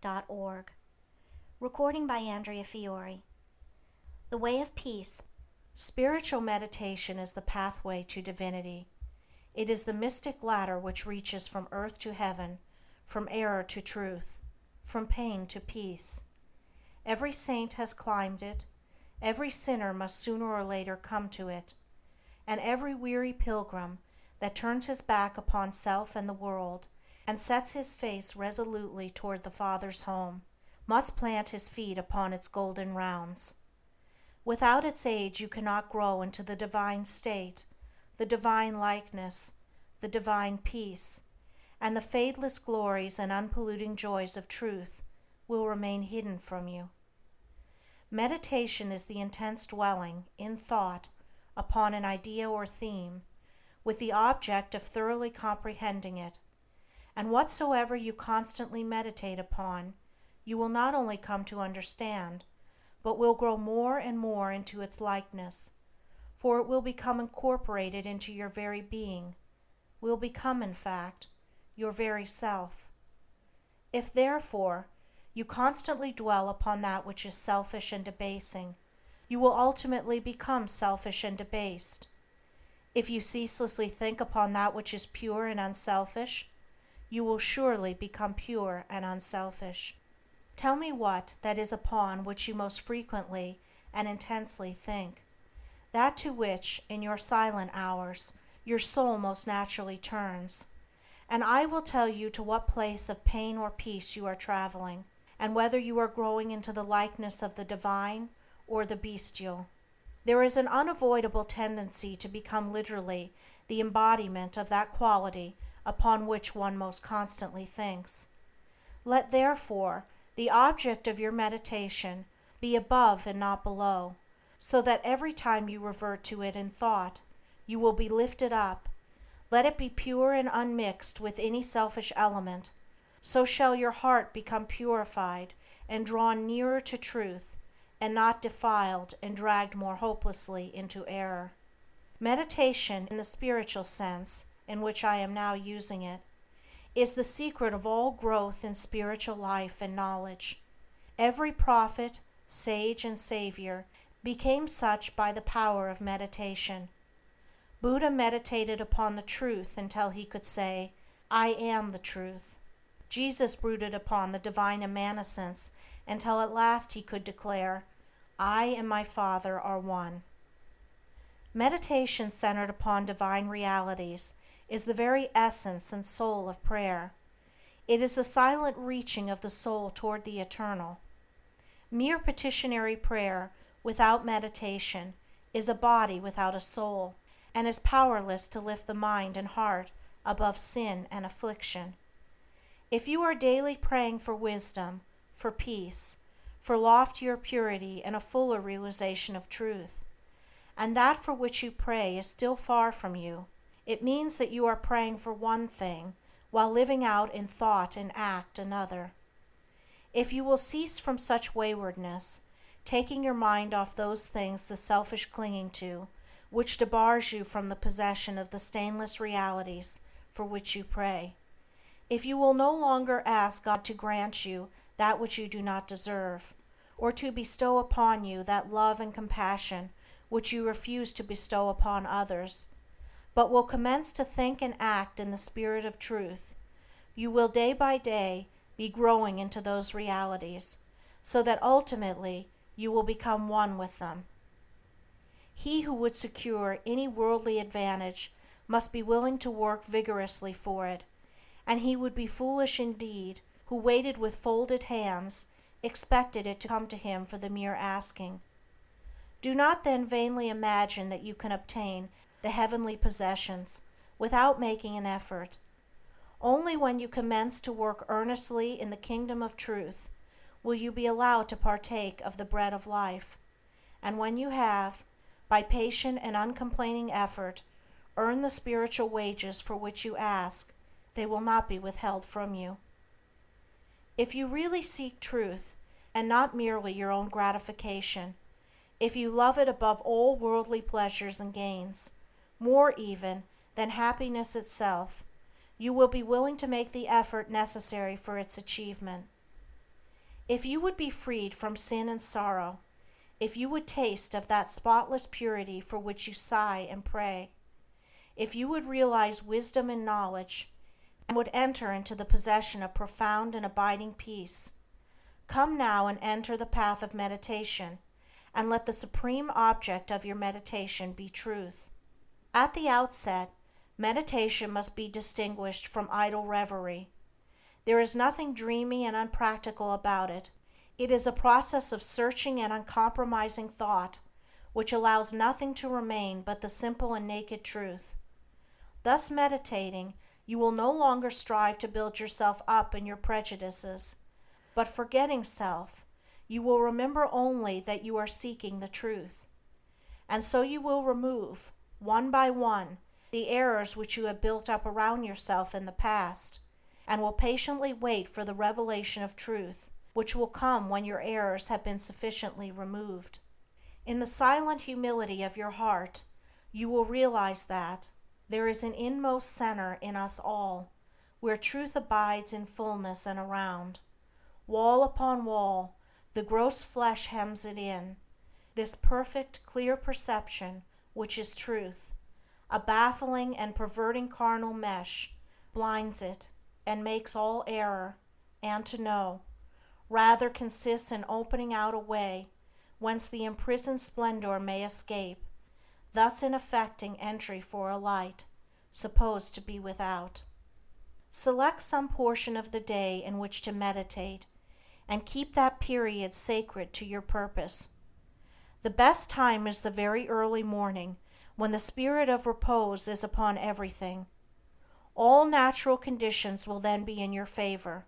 www.selfless.org. Recording by Andrea Fiore. The Way of Peace. Spiritual meditation is the pathway to divinity. It is the mystic ladder which reaches from earth to heaven, from error to truth, from pain to peace. Every saint has climbed it, every sinner must sooner or later come to it, and every weary pilgrim that turns his back upon self and the world, and sets his face resolutely toward the Father's home, must plant his feet upon its golden rounds. Without its aid you cannot grow into the divine state, the divine likeness, the divine peace, and the fadeless glories and unpolluting joys of truth will remain hidden from you. Meditation is the intense dwelling, in thought, upon an idea or theme, with the object of thoroughly comprehending it, and whatsoever you constantly meditate upon, you will not only come to understand, but will grow more and more into its likeness, for it will become incorporated into your very being, will become, in fact, your very self. If, therefore, you constantly dwell upon that which is selfish and debasing, you will ultimately become selfish and debased. If you ceaselessly think upon that which is pure and unselfish, you will surely become pure and unselfish. Tell me what that is upon which you most frequently and intensely think, that to which, in your silent hours, your soul most naturally turns, and I will tell you to what place of pain or peace you are traveling, and whether you are growing into the likeness of the divine or the bestial. There is an unavoidable tendency to become literally the embodiment of that quality upon which one most constantly thinks. Let, therefore, the object of your meditation be above and not below, so that every time you revert to it in thought, you will be lifted up. Let it be pure and unmixed with any selfish element. So shall your heart become purified and drawn nearer to truth, and not defiled and dragged more hopelessly into error. Meditation, in the spiritual sense in which I am now using it, is the secret of all growth in spiritual life and knowledge. Every prophet, sage, and savior became such by the power of meditation. Buddha meditated upon the truth until he could say, "I am the truth." Jesus brooded upon the divine immanence until at last he could declare, "I and my Father are one." Meditation centered upon divine realities is the very essence and soul of prayer. It is the silent reaching of the soul toward the eternal. Mere petitionary prayer without meditation is a body without a soul, and is powerless to lift the mind and heart above sin and affliction. If you are daily praying for wisdom, for peace, for loftier purity and a fuller realization of truth, and that for which you pray is still far from you, it means that you are praying for one thing while living out in thought and act another. If you will cease from such waywardness, taking your mind off those things the selfish clinging to, which debars you from the possession of the stainless realities for which you pray, if you will no longer ask God to grant you that which you do not deserve, or to bestow upon you that love and compassion which you refuse to bestow upon others, but will commence to think and act in the spirit of truth, you will day by day be growing into those realities, so that ultimately you will become one with them. He who would secure any worldly advantage must be willing to work vigorously for it, and he would be foolish indeed who waited with folded hands, expected it to come to him for the mere asking. Do not then vainly imagine that you can obtain the heavenly possessions without making an effort. Only when you commence to work earnestly in the kingdom of truth will you be allowed to partake of the bread of life, and when you have, by patient and uncomplaining effort, earned the spiritual wages for which you ask, they will not be withheld from you. If you really seek truth, and not merely your own gratification, if you love it above all worldly pleasures and gains, more even than happiness itself, you will be willing to make the effort necessary for its achievement. If you would be freed from sin and sorrow, if you would taste of that spotless purity for which you sigh and pray, if you would realize wisdom and knowledge, and would enter into the possession of profound and abiding peace, come now and enter the path of meditation, and let the supreme object of your meditation be truth. At the outset, meditation must be distinguished from idle reverie. There is nothing dreamy and unpractical about it. It is a process of searching and uncompromising thought, which allows nothing to remain but the simple and naked truth. Thus meditating, you will no longer strive to build yourself up in your prejudices, but forgetting self, you will remember only that you are seeking the truth. And so you will remove, one by one, the errors which you have built up around yourself in the past, and will patiently wait for the revelation of truth, which will come when your errors have been sufficiently removed. In the silent humility of your heart, you will realize that there is an inmost center in us all, where truth abides in fullness and around. Wall upon wall, the gross flesh hems it in, this perfect, clear perception, which is truth. A baffling and perverting carnal mesh blinds it and makes all error, and to know, rather consists in opening out a way whence the imprisoned splendor may escape, thus in effecting entry for a light, supposed to be without. Select some portion of the day in which to meditate, and keep that period sacred to your purpose. The best time is the very early morning, when the spirit of repose is upon everything. All natural conditions will then be in your favor.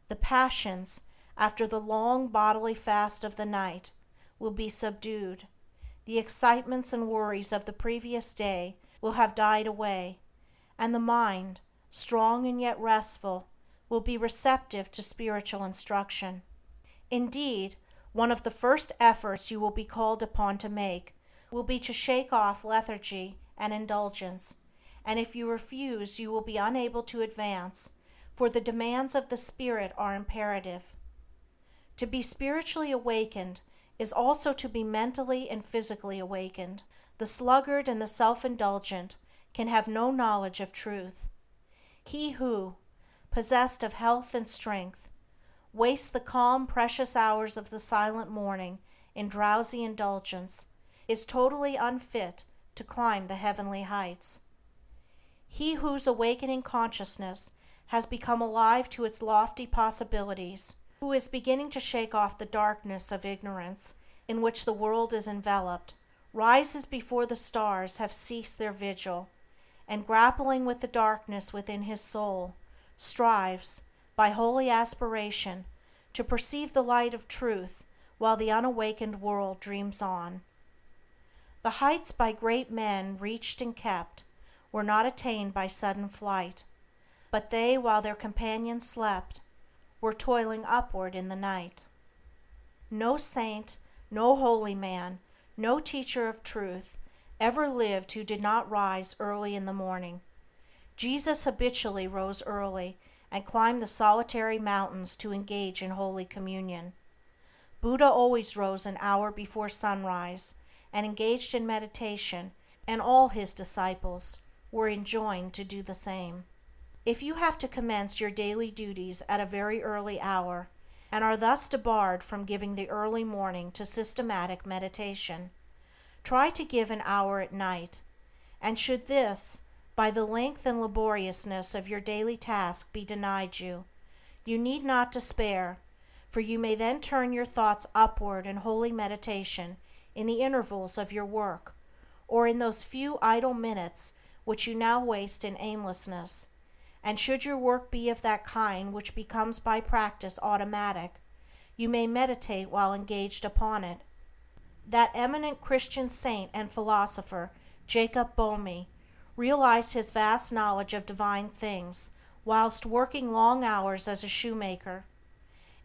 The passions, after the long bodily fast of the night, will be subdued. The excitements and worries of the previous day will have died away, and the mind, strong and yet restful, will be receptive to spiritual instruction. Indeed, one of the first efforts you will be called upon to make will be to shake off lethargy and indulgence, and if you refuse you will be unable to advance, for the demands of the spirit are imperative. To be spiritually awakened is also to be mentally and physically awakened. The sluggard and the self-indulgent can have no knowledge of truth. He who, possessed of health and strength, wastes the calm, precious hours of the silent morning in drowsy indulgence is totally unfit to climb the heavenly heights. He whose awakening consciousness has become alive to its lofty possibilities, who is beginning to shake off the darkness of ignorance in which the world is enveloped, rises before the stars have ceased their vigil, and grappling with the darkness within his soul, strives, by holy aspiration, to perceive the light of truth while the unawakened world dreams on. The heights by great men reached and kept were not attained by sudden flight, but they, while their companions slept, were toiling upward in the night. No saint, no holy man, no teacher of truth ever lived who did not rise early in the morning. Jesus habitually rose early and climbed the solitary mountains to engage in holy communion. Buddha always rose an hour before sunrise and engaged in meditation, and all his disciples were enjoined to do the same. If you have to commence your daily duties at a very early hour, and are thus debarred from giving the early morning to systematic meditation, try to give an hour at night, and should this, by the length and laboriousness of your daily task, be denied you, you need not despair, for you may then turn your thoughts upward in holy meditation in the intervals of your work, or in those few idle minutes which you now waste in aimlessness. And should your work be of that kind which becomes by practice automatic, you may meditate while engaged upon it. That eminent Christian saint and philosopher, Jacob Boehme, realized his vast knowledge of divine things whilst working long hours as a shoemaker.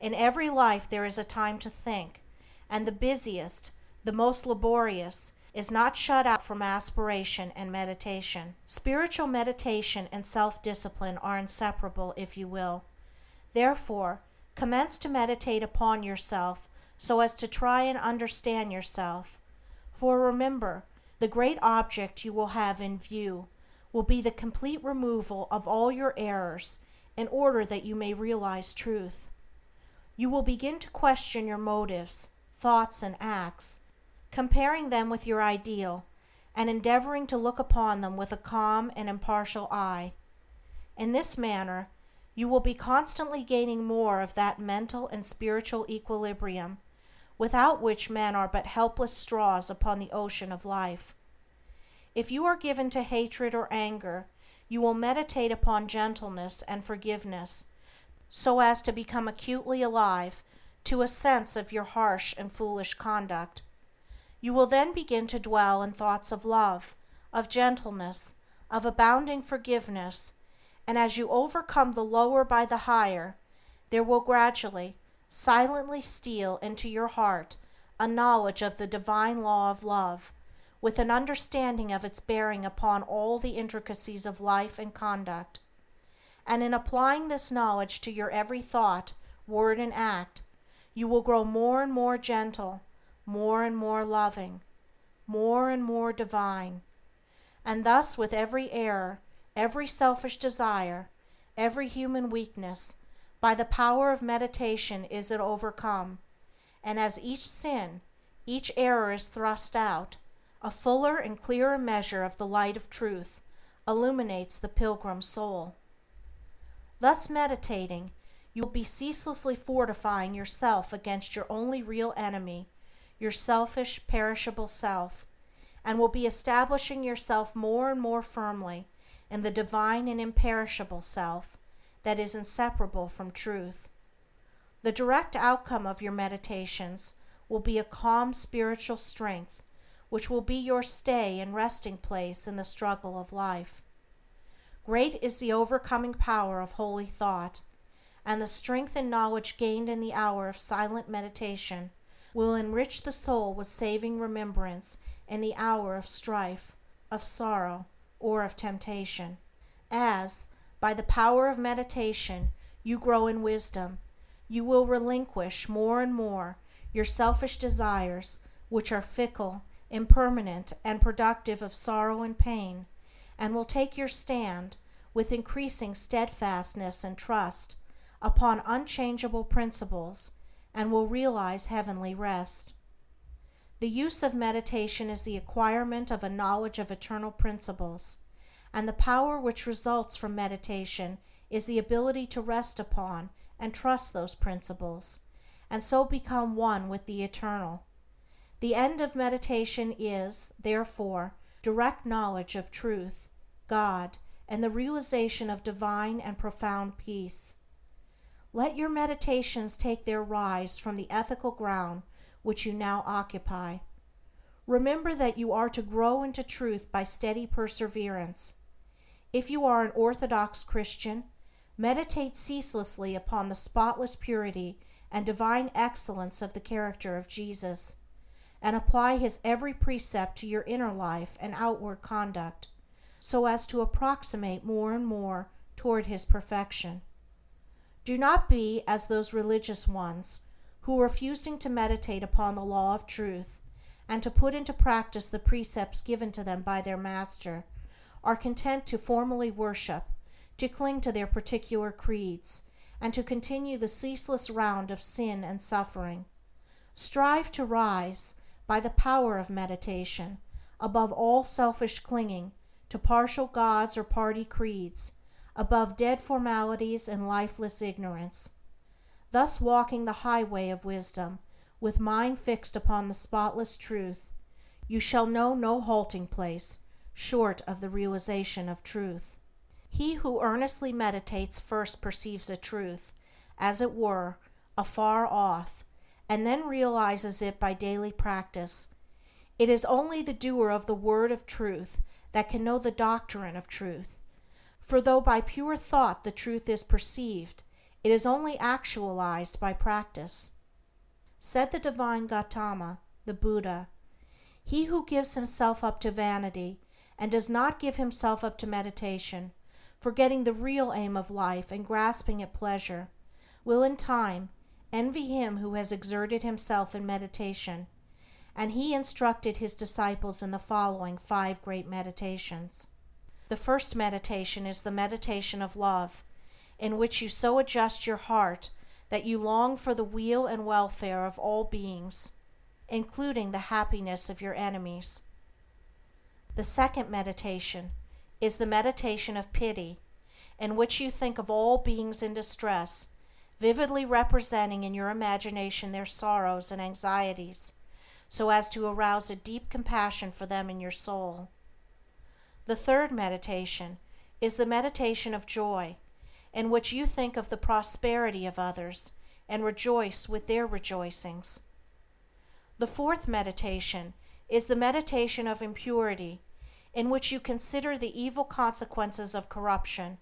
In every life there is a time to think, and the busiest, the most laborious, is not shut out from aspiration and meditation. Spiritual meditation and self-discipline are inseparable, if you will. Therefore, Commence to meditate upon yourself so as to try and understand yourself. For remember, the great object you will have in view will be the complete removal of all your errors in order that you may realize truth. You will begin to question your motives, thoughts, and acts, comparing them with your ideal, and endeavoring to look upon them with a calm and impartial eye. In this manner, you will be constantly gaining more of that mental and spiritual equilibrium, without which men are but helpless straws upon the ocean of life. If you are given to hatred or anger, you will meditate upon gentleness and forgiveness, so as to become acutely alive to a sense of your harsh and foolish conduct. You will then begin to dwell in thoughts of love, of gentleness, of abounding forgiveness, and as you overcome the lower by the higher, there will gradually, silently steal into your heart a knowledge of the divine law of love, with an understanding of its bearing upon all the intricacies of life and conduct. And in applying this knowledge to your every thought, word, and act, you will grow more and more gentle, more and more loving, more and more divine. And thus with every error, every selfish desire, every human weakness, by the power of meditation is it overcome, and as each sin, each error is thrust out, a fuller and clearer measure of the light of truth illuminates the pilgrim soul. Thus meditating, you will be ceaselessly fortifying yourself against your only real enemy, your selfish, perishable self, and will be establishing yourself more and more firmly in the divine and imperishable self that is inseparable from truth. The direct outcome of your meditations will be a calm spiritual strength, which will be your stay and resting place in the struggle of life. Great is the overcoming power of holy thought, and the strength and knowledge gained in the hour of silent meditation will enrich the soul with saving remembrance in the hour of strife, of sorrow, or of temptation. As, by the power of meditation, you grow in wisdom, you will relinquish more and more your selfish desires, which are fickle, impermanent, and productive of sorrow and pain, and will take your stand, with increasing steadfastness and trust, upon unchangeable principles, and will realize heavenly rest. The use of meditation is the acquirement of a knowledge of eternal principles, and the power which results from meditation is the ability to rest upon and trust those principles, and so become one with the eternal. The end of meditation is, therefore, direct knowledge of truth, God, and the realization of divine and profound peace. Let your meditations take their rise from the ethical ground which you now occupy. Remember that you are to grow into truth by steady perseverance. If you are an orthodox Christian, meditate ceaselessly upon the spotless purity and divine excellence of the character of Jesus, and apply his every precept to your inner life and outward conduct, so as to approximate more and more toward his perfection. Do not be as those religious ones who, refusing to meditate upon the law of truth and to put into practice the precepts given to them by their master, are content to formally worship, to cling to their particular creeds, and to continue the ceaseless round of sin and suffering. Strive to rise, by the power of meditation, above all selfish clinging to partial gods or party creeds, above dead formalities and lifeless ignorance. Thus walking the highway of wisdom, with mind fixed upon the spotless truth, you shall know no halting place short of the realization of truth. He who earnestly meditates first perceives a truth, as it were, afar off, and then realizes it by daily practice. It is only the doer of the word of truth that can know the doctrine of truth, for though by pure thought the truth is perceived, it is only actualized by practice. Said the divine Gautama, the Buddha, "He who gives himself up to vanity, and does not give himself up to meditation, forgetting the real aim of life and grasping at pleasure, will in time envy him who has exerted himself in meditation, and he instructed his disciples in the following 5 great meditations. The first meditation is the meditation of love, in which you so adjust your heart that you long for the weal and welfare of all beings, including the happiness of your enemies. The second meditation is the meditation of pity, in which you think of all beings in distress, vividly representing in your imagination their sorrows and anxieties, so as to arouse a deep compassion for them in your soul. The third meditation is the meditation of joy, in which you think of the prosperity of others and rejoice with their rejoicings. The fourth meditation is the meditation of impurity, in which you consider the evil consequences of corruption,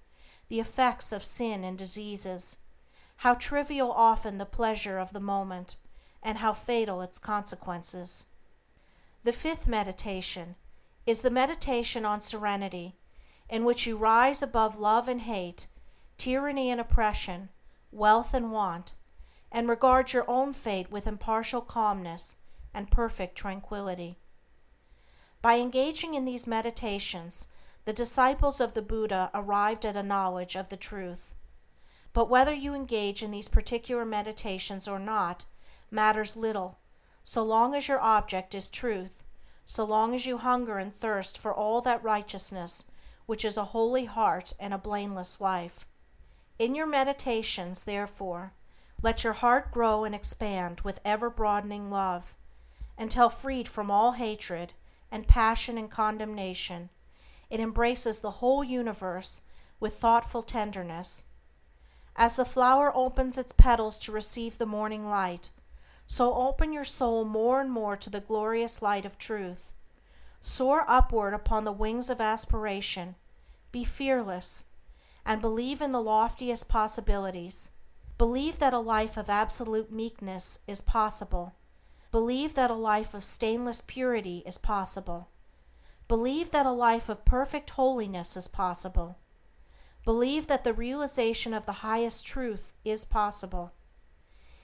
the effects of sin and diseases, how trivial often the pleasure of the moment, and how fatal its consequences. The fifth meditation is the meditation on serenity, in which you rise above love and hate, tyranny and oppression, wealth and want, and regard your own fate with impartial calmness and perfect tranquility. By engaging in these meditations, the disciples of the Buddha arrived at a knowledge of the truth. But whether you engage in these particular meditations or not matters little, so long as your object is truth, so long as you hunger and thirst for all that righteousness which is a holy heart and a blameless life. In your meditations, therefore, let your heart grow and expand with ever-broadening love, until freed from all hatred and passion and condemnation, it embraces the whole universe with thoughtful tenderness. As the flower opens its petals to receive the morning light, so open your soul more and more to the glorious light of truth. Soar upward upon the wings of aspiration, be fearless, and believe in the loftiest possibilities. Believe that a life of absolute meekness is possible. Believe that a life of stainless purity is possible. Believe that a life of perfect holiness is possible. Believe that the realization of the highest truth is possible.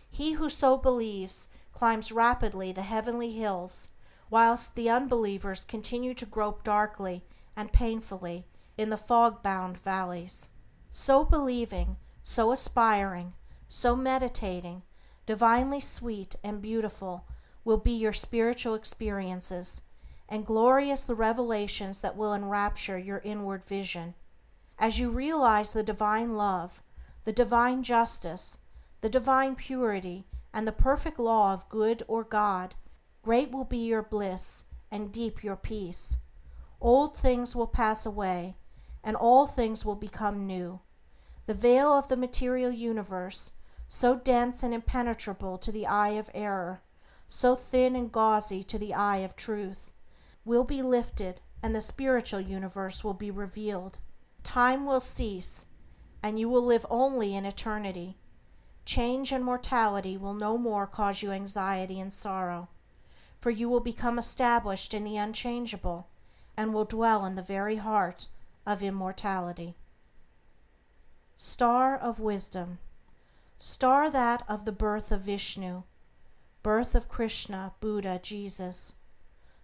He who so believes climbs rapidly the heavenly hills, whilst the unbelievers continue to grope darkly and painfully in the fog-bound valleys. So believing, so aspiring, so meditating, divinely sweet and beautiful will be your spiritual experiences, and glorious the revelations that will enrapture your inward vision. As you realize the divine love, the divine justice, the divine purity, and the perfect law of good or God, great will be your bliss and deep your peace. Old things will pass away, and all things will become new. The veil of the material universe, so dense and impenetrable to the eye of error, so thin and gauzy to the eye of truth, will be lifted, and the spiritual universe will be revealed. Time will cease, and you will live only in eternity. Change and mortality will no more cause you anxiety and sorrow, for you will become established in the unchangeable, and will dwell in the very heart of immortality. Star of Wisdom. Star that of the birth of Vishnu, birth of Krishna, Buddha, Jesus,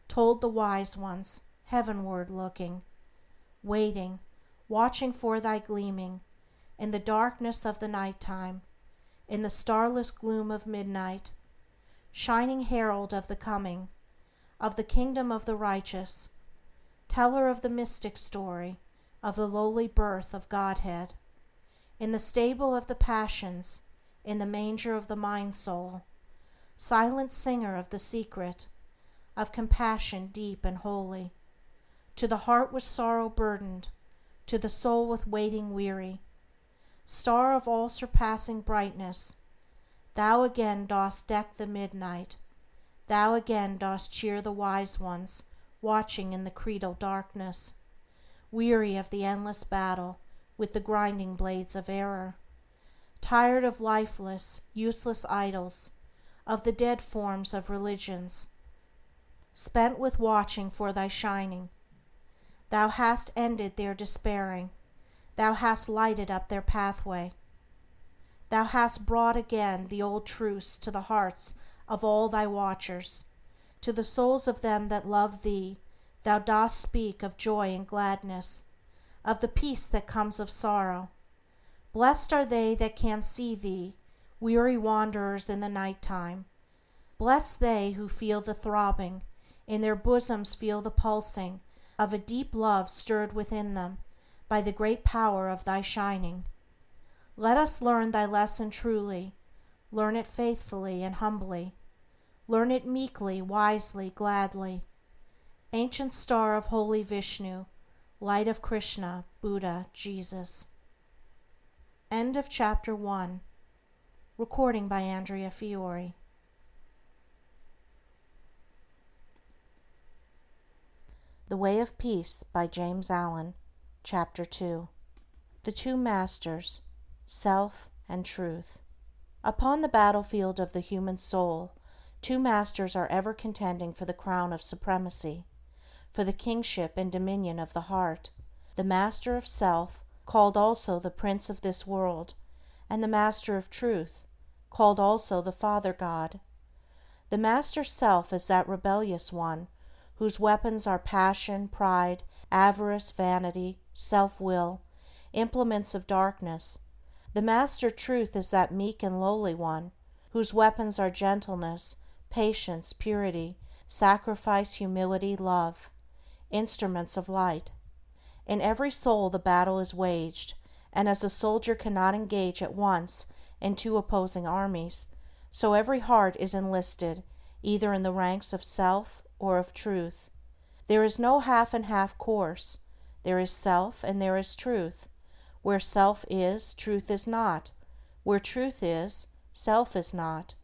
told the wise ones, heavenward looking, waiting, watching for thy gleaming, in the darkness of the night time, in the starless gloom of midnight, shining herald of the coming, of the kingdom of the righteous, teller of the mystic story, of the lowly birth of Godhead, in the stable of the passions, in the manger of the mind-soul, silent singer of the secret, of compassion deep and holy, to the heart with sorrow burdened, to the soul with waiting weary, star of all surpassing brightness, thou again dost deck the midnight, thou again dost cheer the wise ones, watching in the creedal darkness, weary of the endless battle with the grinding blades of error, tired of lifeless, useless idols, of the dead forms of religions, spent with watching for thy shining. Thou hast ended their despairing, thou hast lighted up their pathway. Thou hast brought again the old truths to the hearts of all thy watchers. To the souls of them that love thee thou dost speak of joy and gladness, of the peace that comes of sorrow. Blessed are they that can see thee, weary wanderers in the night time. Blessed they who feel the throbbing, in their bosoms feel the pulsing of a deep love stirred within them by the great power of thy shining. Let us learn thy lesson truly, learn it faithfully and humbly, learn it meekly, wisely, gladly. Ancient star of holy Vishnu, light of Krishna, Buddha, Jesus. End of Chapter 1. Recording by Andrea Fiore. The Way of Peace by James Allen. Chapter 2. The Two Masters, Self and Truth. Upon the battlefield of the human soul, two masters are ever contending for the crown of supremacy, for the kingship and dominion of the heart: the master of self, called also the prince of this world, and the master of truth, called also the Father God. The master self is that rebellious one whose weapons are passion, pride, avarice, vanity, self-will, implements of darkness. The master truth is that meek and lowly one whose weapons are gentleness, patience, purity, sacrifice, humility, love, instruments of light. In every soul the battle is waged, and as a soldier cannot engage at once in two opposing armies, so every heart is enlisted either in the ranks of self or of truth. There is no half and half course. There is self and there is truth. Where self is, truth is not. Where truth is, self is not.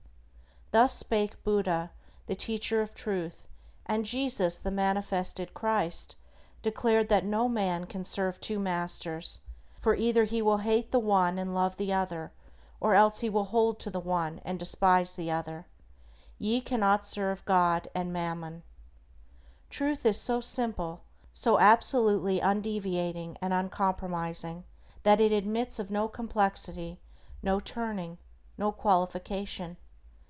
Thus spake Buddha, the teacher of truth, and Jesus, the manifested Christ, declared that no man can serve two masters, for either he will hate the one and love the other, or else he will hold to the one and despise the other. Ye cannot serve God and mammon. Truth is so simple, so absolutely undeviating and uncompromising, that it admits of no complexity, no turning, no qualification.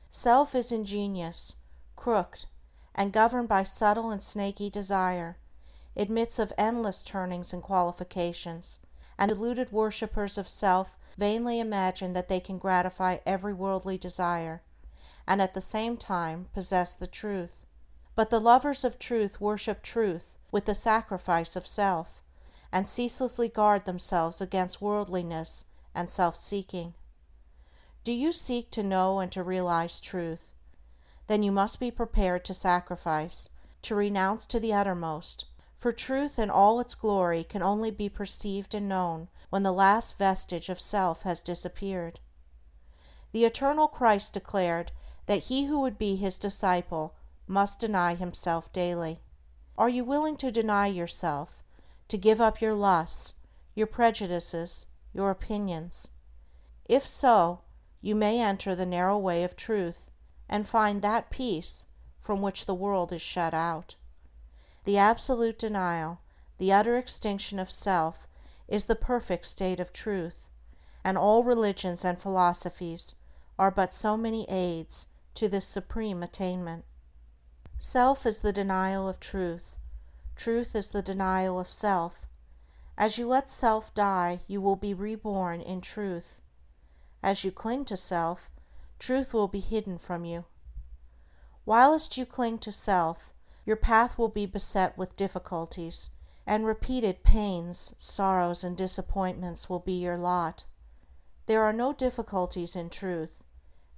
Self is ingenious, crooked, and governed by subtle and snaky desire, admits of endless turnings and qualifications, and deluded worshippers of self vainly imagine that they can gratify every worldly desire, and at the same time possess the truth. But the lovers of truth worship truth with the sacrifice of self, and ceaselessly guard themselves against worldliness and self-seeking. Do you seek to know and to realize truth? Then you must be prepared to sacrifice, to renounce to the uttermost, for truth in all its glory can only be perceived and known when the last vestige of self has disappeared. The eternal Christ declared that he who would be his disciple must deny himself daily. Are you willing to deny yourself, to give up your lusts, your prejudices, your opinions? If so, you may enter the narrow way of truth and find that peace from which the world is shut out. The absolute denial, the utter extinction of self, is the perfect state of truth, and all religions and philosophies are but so many aids to this supreme attainment. Self is the denial of truth. Truth is the denial of self. As you let self die, you will be reborn in truth. As you cling to self, truth will be hidden from you. Whilst you cling to self, your path will be beset with difficulties, and repeated pains, sorrows, and disappointments will be your lot. There are no difficulties in truth,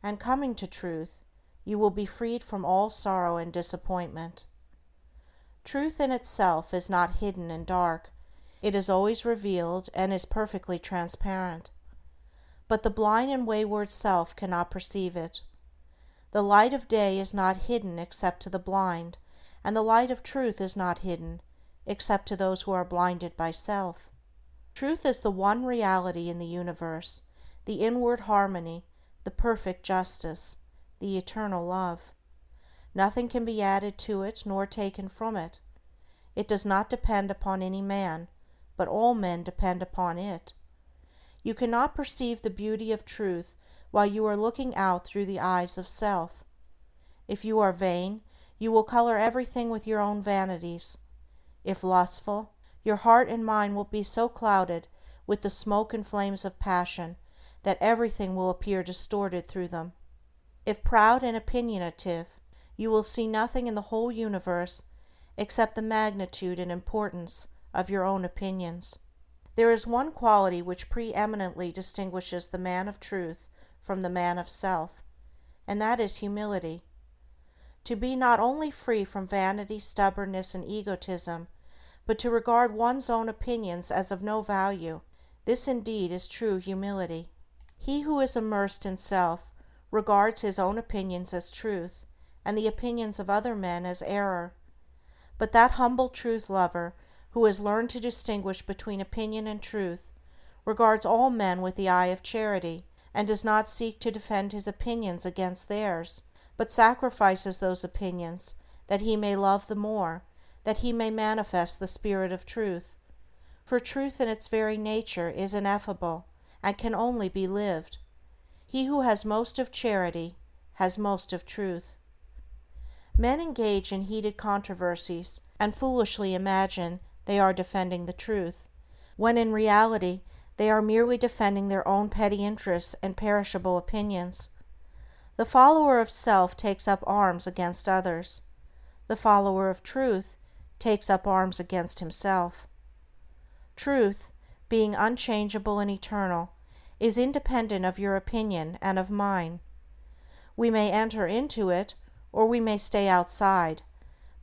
and coming to truth, you will be freed from all sorrow and disappointment. Truth in itself is not hidden and dark. It is always revealed and is perfectly transparent. But the blind and wayward self cannot perceive it. The light of day is not hidden except to the blind, and the light of truth is not hidden except to those who are blinded by self. Truth is the one reality in the universe, the inward harmony, the perfect justice, the eternal love. Nothing can be added to it nor taken from it. It does not depend upon any man, but all men depend upon it. You cannot perceive the beauty of truth while you are looking out through the eyes of self. If you are vain, you will color everything with your own vanities. If lustful, your heart and mind will be so clouded with the smoke and flames of passion that everything will appear distorted through them. If proud and opinionative, you will see nothing in the whole universe except the magnitude and importance of your own opinions. There is one quality which preeminently distinguishes the man of truth from the man of self, and that is humility. To be not only free from vanity, stubbornness, and egotism, but to regard one's own opinions as of no value, this indeed is true humility. He who is immersed in self regards his own opinions as truth, and the opinions of other men as error. But that humble truth-lover who has learned to distinguish between opinion and truth regards all men with the eye of charity, and does not seek to defend his opinions against theirs, but sacrifices those opinions that he may love the more, that he may manifest the spirit of truth. For truth in its very nature is ineffable, and can only be lived. He who has most of charity has most of truth. Men engage in heated controversies and foolishly imagine they are defending the truth, when in reality they are merely defending their own petty interests and perishable opinions. The follower of self takes up arms against others. The follower of truth takes up arms against himself. Truth, being unchangeable and eternal, is independent of your opinion and of mine. We may enter into it, or we may stay outside,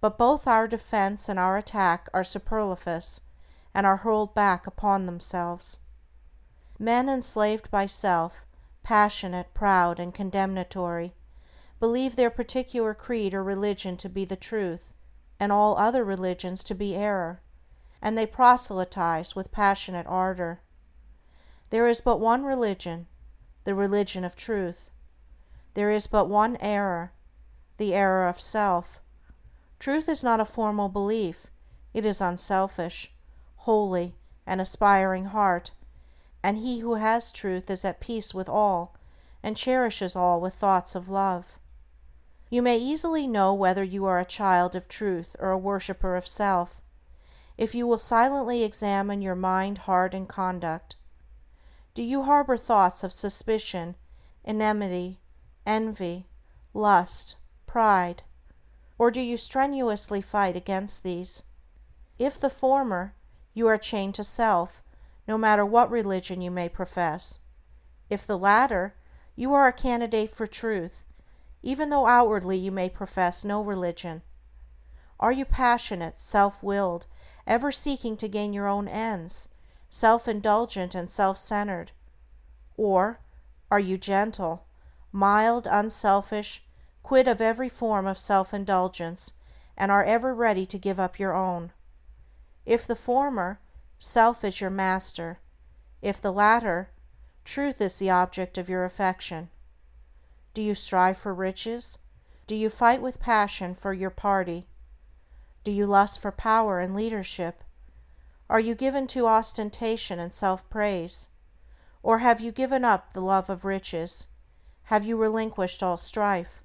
but both our defense and our attack are superfluous, and are hurled back upon themselves. Men enslaved by self, passionate, proud, and condemnatory, believe their particular creed or religion to be the truth, and all other religions to be error, and they proselytize with passionate ardor. There is but one religion, the religion of truth. There is but one error, the error of self. Truth is not a formal belief, it is unselfish, holy, and aspiring heart, and he who has truth is at peace with all, and cherishes all with thoughts of love. You may easily know whether you are a child of truth or a worshipper of self, if you will silently examine your mind, heart, and conduct. Do you harbor thoughts of suspicion, enmity, envy, lust, pride, or do you strenuously fight against these? If the former, you are chained to self, no matter what religion you may profess. If the latter, you are a candidate for truth, even though outwardly you may profess no religion. Are you passionate, self-willed, ever seeking to gain your own ends, self-indulgent and self-centered? Or are you gentle, mild, unselfish, quit of every form of self-indulgence, and are ever ready to give up your own? If the former, self is your master. If the latter, truth is the object of your affection. Do you strive for riches? Do you fight with passion for your party? Do you lust for power and leadership? Are you given to ostentation and self-praise? Or have you given up the love of riches? Have you relinquished all strife?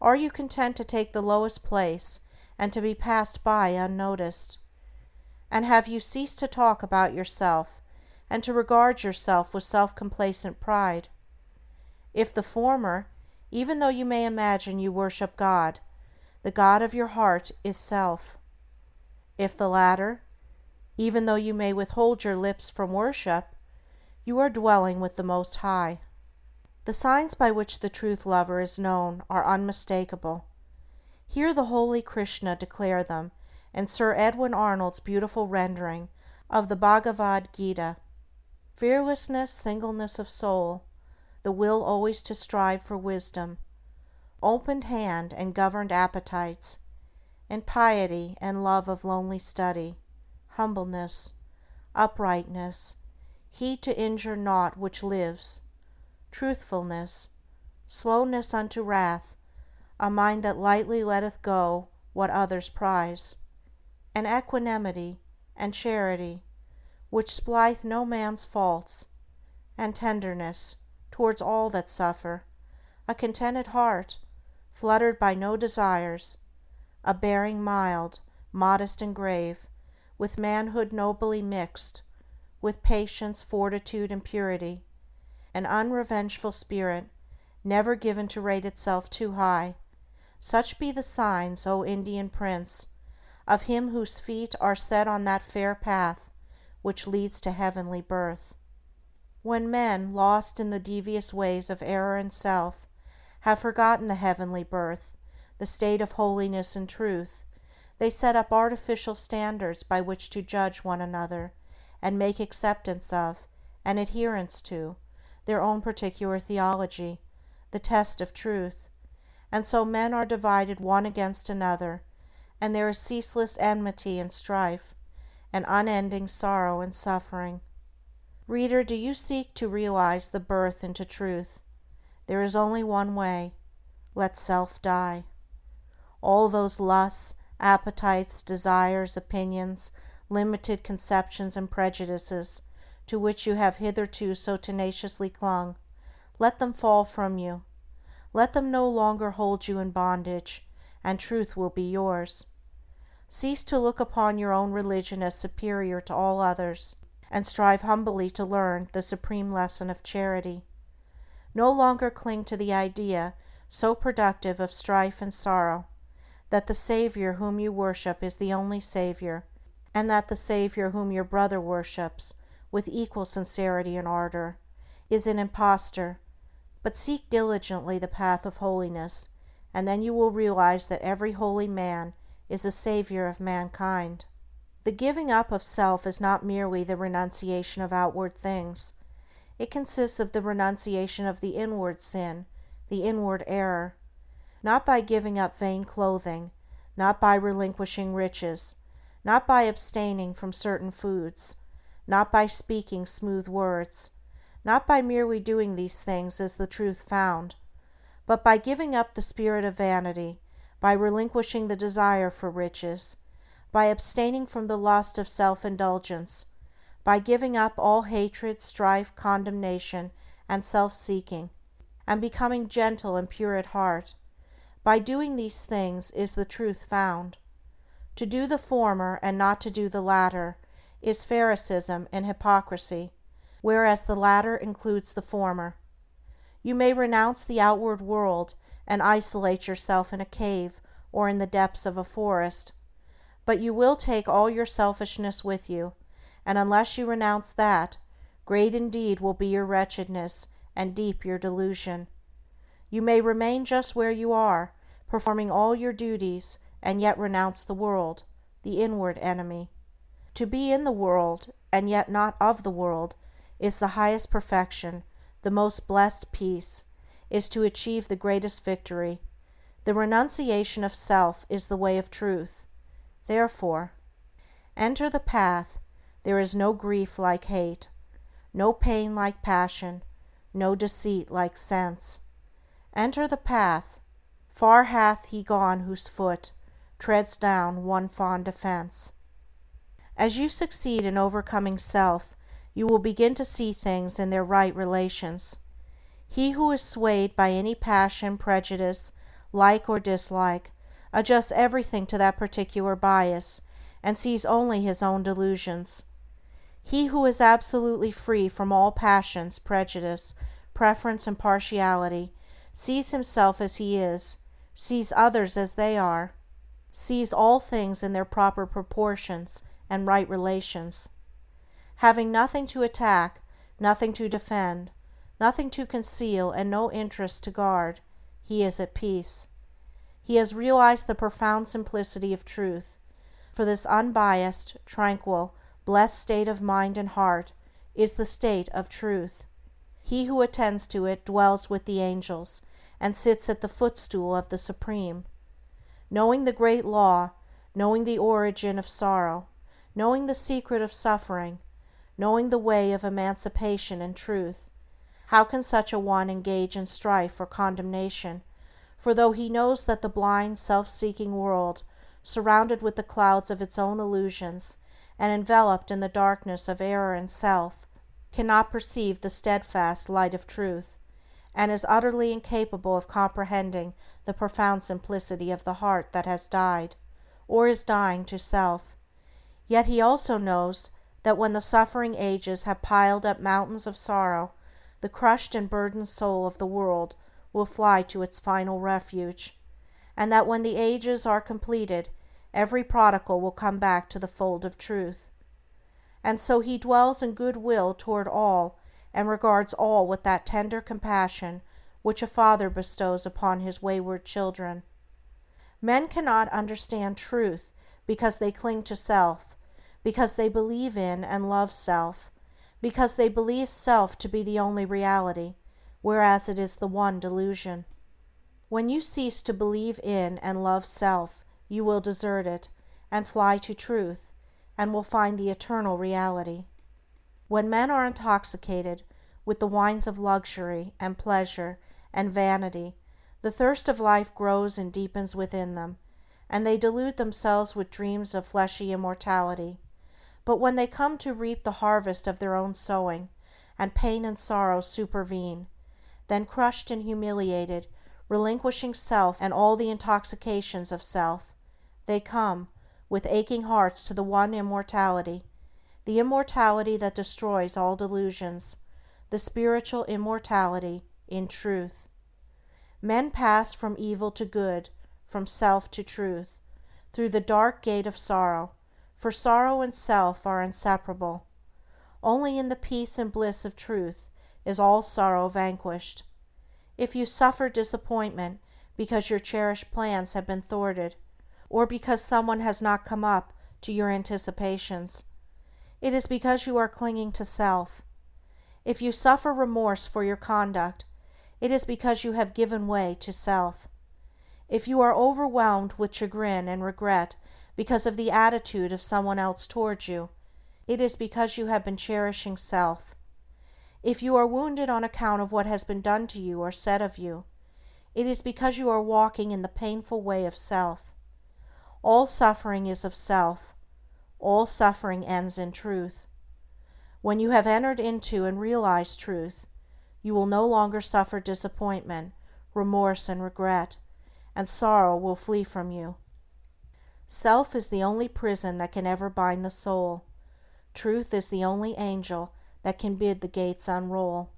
Are you content to take the lowest place and to be passed by unnoticed? And have you ceased to talk about yourself and to regard yourself with self-complacent pride? If the former, even though you may imagine you worship God, the God of your heart is self. If the latter, even though you may withhold your lips from worship, you are dwelling with the Most High. The signs by which the truth lover is known are unmistakable. Hear the holy Krishna declare them in Sir Edwin Arnold's beautiful rendering of the Bhagavad Gita. Fearlessness, singleness of soul, the will always to strive for wisdom, opened hand and governed appetites, and piety and love of lonely study, humbleness, uprightness, heed to injure naught which lives, truthfulness, slowness unto wrath, a mind that lightly letteth go what others prize, and equanimity and charity, which splieth no man's faults, and tenderness towards all that suffer, a contented heart, fluttered by no desires, a bearing mild, modest and grave, with manhood nobly mixed, with patience, fortitude, and purity, an unrevengeful spirit, never given to rate itself too high. Such be the signs, O Indian Prince, of him whose feet are set on that fair path which leads to heavenly birth. When men, lost in the devious ways of error and self, have forgotten the heavenly birth, the state of holiness and truth, they set up artificial standards by which to judge one another, and make acceptance of, and adherence to, their own particular theology, the test of truth, and so men are divided one against another, and there is ceaseless enmity and strife, and unending sorrow and suffering. Reader, do you seek to realize the birth into truth? There is only one way. Let self die. All those lusts, appetites, desires, opinions, limited conceptions and prejudices to which you have hitherto so tenaciously clung, let them fall from you. Let them no longer hold you in bondage, and truth will be yours. Cease to look upon your own religion as superior to all others, and strive humbly to learn the supreme lesson of charity. No longer cling to the idea, so productive of strife and sorrow, that the Savior whom you worship is the only Savior, and that the Savior whom your brother worships, with equal sincerity and ardor, is an impostor, but seek diligently the path of holiness, and then you will realize that every holy man is a savior of mankind. The giving up of self is not merely the renunciation of outward things. It consists of the renunciation of the inward sin, the inward error, not by giving up vain clothing, not by relinquishing riches, not by abstaining from certain foods, not by speaking smooth words, not by merely doing these things as the truth found, but by giving up the spirit of vanity, by relinquishing the desire for riches, by abstaining from the lust of self-indulgence, by giving up all hatred, strife, condemnation, and self-seeking, and becoming gentle and pure at heart. By doing these things is the truth found. To do the former and not to do the latter is Pharisaism and hypocrisy, whereas the latter includes the former. You may renounce the outward world and isolate yourself in a cave or in the depths of a forest, but you will take all your selfishness with you, and unless you renounce that, great indeed will be your wretchedness and deep your delusion. You may remain just where you are, performing all your duties, and yet renounce the world, the inward enemy. To be in the world, and yet not of the world, is the highest perfection, the most blessed peace, is to achieve the greatest victory. The renunciation of self is the way of truth. Therefore, enter the path. There is no grief like hate, no pain like passion, no deceit like sense. Enter the path. Far hath he gone whose foot treads down one fond offense. As you succeed in overcoming self, you will begin to see things in their right relations. He who is swayed by any passion, prejudice, like or dislike, adjusts everything to that particular bias, and sees only his own delusions. He who is absolutely free from all passions, prejudice, preference, and partiality, sees himself as he is, sees others as they are, sees all things in their proper proportions and right relations. Having nothing to attack, nothing to defend, nothing to conceal, and no interest to guard, he is at peace. He has realized the profound simplicity of truth, for this unbiased, tranquil, blessed state of mind and heart is the state of truth. He who attends to it dwells with the angels, and sits at the footstool of the Supreme. Knowing the great law, knowing the origin of sorrow, knowing the secret of suffering, knowing the way of emancipation and truth, how can such a one engage in strife or condemnation? For though he knows that the blind, self-seeking world, surrounded with the clouds of its own illusions, and enveloped in the darkness of error and self, cannot perceive the steadfast light of truth, and is utterly incapable of comprehending the profound simplicity of the heart that has died, or is dying to self. Yet he also knows that when the suffering ages have piled up mountains of sorrow, the crushed and burdened soul of the world will fly to its final refuge, and that when the ages are completed, every prodigal will come back to the fold of truth. And so he dwells in good will toward all, and regards all with that tender compassion which a father bestows upon his wayward children. Men cannot understand truth because they cling to self, because they believe in and love self, because they believe self to be the only reality, whereas it is the one delusion. When you cease to believe in and love self, you will desert it, and fly to truth, and will find the eternal reality. When men are intoxicated with the wines of luxury and pleasure and vanity, the thirst of life grows and deepens within them, and they delude themselves with dreams of fleshy immortality. But when they come to reap the harvest of their own sowing, and pain and sorrow supervene, then crushed and humiliated, relinquishing self and all the intoxications of self, they come, with aching hearts, to the one immortality, the immortality that destroys all delusions, the spiritual immortality in truth. Men pass from evil to good, from self to truth, through the dark gate of sorrow, for sorrow and self are inseparable. Only in the peace and bliss of truth is all sorrow vanquished. If you suffer disappointment because your cherished plans have been thwarted, or because someone has not come up to your anticipations, it is because you are clinging to self. If you suffer remorse for your conduct, it is because you have given way to self. If you are overwhelmed with chagrin and regret because of the attitude of someone else towards you, it is because you have been cherishing self. If you are wounded on account of what has been done to you or said of you, it is because you are walking in the painful way of self. All suffering is of self. All suffering ends in truth. When you have entered into and realized truth, you will no longer suffer disappointment, remorse, and regret, and sorrow will flee from you. Self is the only prison that can ever bind the soul. Truth is the only angel that can bid the gates unroll.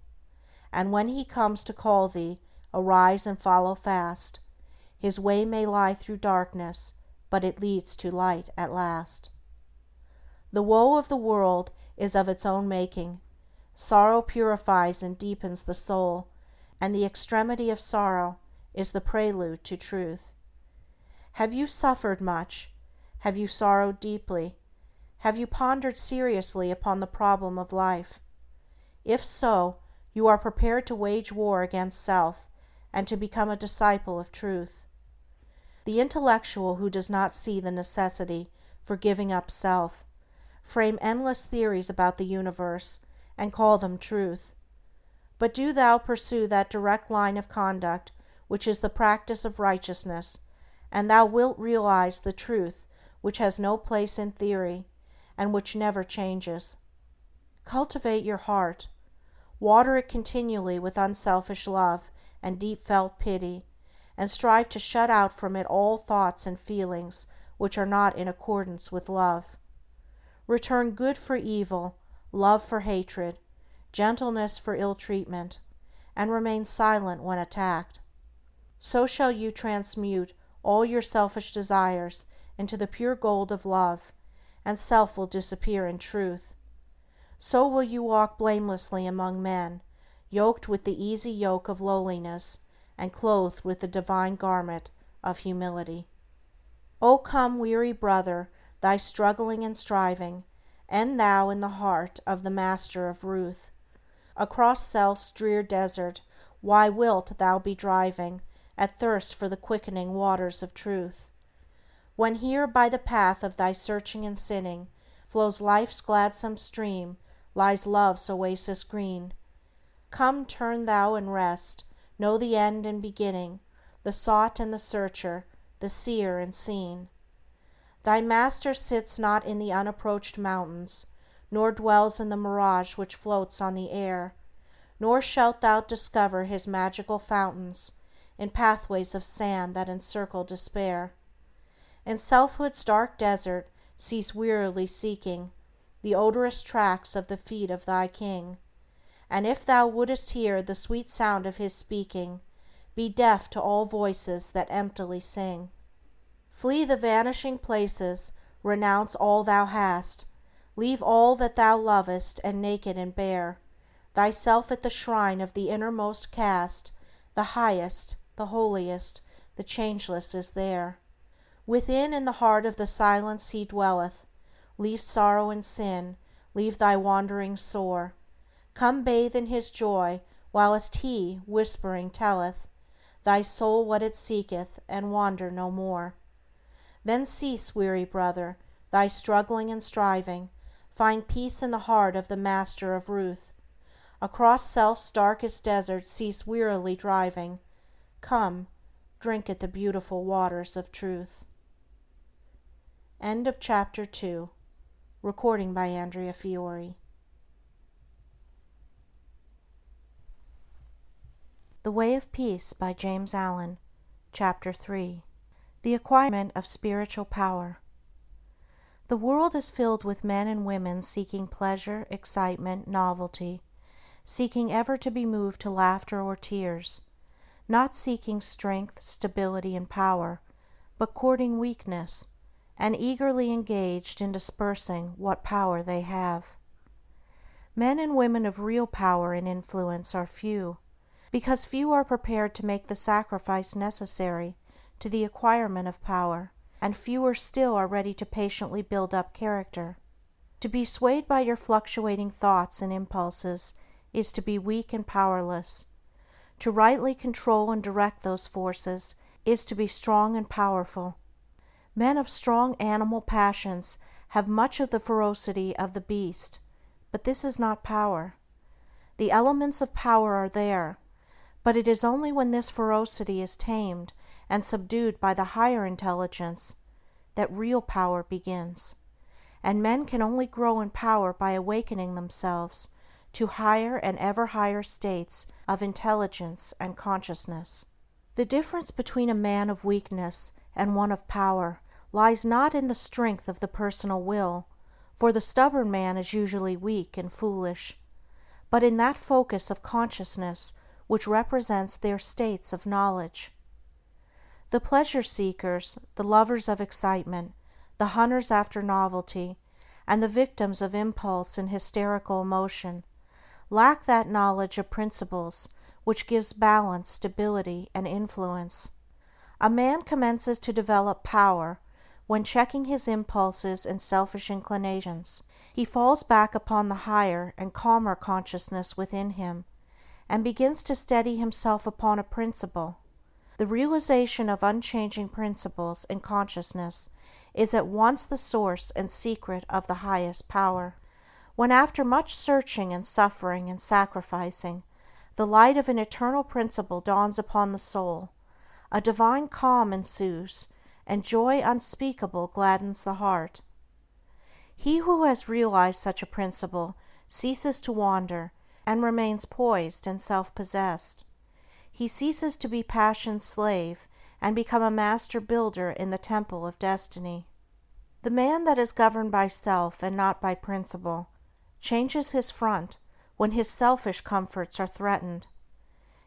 And when he comes to call thee, arise and follow fast. His way may lie through darkness, but it leads to light at last. The woe of the world is of its own making. Sorrow purifies and deepens the soul, and the extremity of sorrow is the prelude to truth. Have you suffered much? Have you sorrowed deeply? Have you pondered seriously upon the problem of life? If so, you are prepared to wage war against self and to become a disciple of truth. The intellectual who does not see the necessity for giving up self frame endless theories about the universe and call them truth. But do thou pursue that direct line of conduct which is the practice of righteousness, and thou wilt realize the truth which has no place in theory, and which never changes. Cultivate your heart. Water it continually with unselfish love and deep-felt pity, and strive to shut out from it all thoughts and feelings which are not in accordance with love. Return good for evil, love for hatred, gentleness for ill-treatment, and remain silent when attacked. So shall you transmute all your selfish desires into the pure gold of love, and self will disappear in truth. So will you walk blamelessly among men, yoked with the easy yoke of lowliness, and clothed with the divine garment of humility. O come, weary brother, thy struggling and striving, end thou in the heart of the Master of Ruth. Across self's drear desert, why wilt thou be driving, at thirst for the quickening waters of truth? When here by the path of thy searching and sinning flows life's gladsome stream, lies love's oasis green. Come, turn thou and rest, know the end and beginning, the sought and the searcher, the seer and seen. Thy Master sits not in the unapproached mountains, nor dwells in the mirage which floats on the air, nor shalt thou discover his magical fountains in pathways of sand that encircle despair. In selfhood's dark desert cease wearily seeking the odorous tracks of the feet of thy King, and if thou wouldest hear the sweet sound of his speaking, be deaf to all voices that emptily sing. Flee the vanishing places, renounce all thou hast, leave all that thou lovest, and naked and bare, thyself at the shrine of the innermost cast, the highest, the holiest, the changeless is there. Within in the heart of the silence he dwelleth, leave sorrow and sin, leave thy wanderings sore, come bathe in his joy, whilst he, whispering, telleth thy soul what it seeketh, and wander no more. Then cease, weary brother, thy struggling and striving, find peace in the heart of the Master of Ruth. Across self's darkest desert cease wearily driving, come, drink at the beautiful waters of truth. End of Chapter 2. Recording by Andrea Fiore. The Way of Peace by James Allen. Chapter 3. The Acquirement of Spiritual Power. The world is filled with men and women seeking pleasure, excitement, novelty, seeking ever to be moved to laughter or tears, not seeking strength, stability, and power, but courting weakness, and eagerly engaged in dispersing what power they have. Men and women of real power and influence are few, because few are prepared to make the sacrifice necessary to the acquirement of power, and fewer still are ready to patiently build up character. To be swayed by your fluctuating thoughts and impulses is to be weak and powerless. To rightly control and direct those forces is to be strong and powerful. Men of strong animal passions have much of the ferocity of the beast, but this is not power. The elements of power are there, but it is only when this ferocity is tamed and subdued by the higher intelligence that real power begins, and men can only grow in power by awakening themselves to higher and ever higher states of intelligence and consciousness. The difference between a man of weakness and one of power lies not in the strength of the personal will, for the stubborn man is usually weak and foolish, but in that focus of consciousness which represents their states of knowledge. The pleasure seekers, the lovers of excitement, the hunters after novelty, and the victims of impulse and hysterical emotion lack that knowledge of principles which gives balance, stability, and influence. A man commences to develop power when, checking his impulses and selfish inclinations, he falls back upon the higher and calmer consciousness within him, and begins to steady himself upon a principle. The realization of unchanging principles in consciousness is at once the source and secret of the highest power. When, after much searching and suffering and sacrificing, the light of an eternal principle dawns upon the soul, a divine calm ensues, and joy unspeakable gladdens the heart. He who has realized such a principle ceases to wander, and remains poised and self-possessed. He ceases to be passion's slave, and become a master builder in the temple of destiny. The man that is governed by self and not by principle changes his front when his selfish comforts are threatened.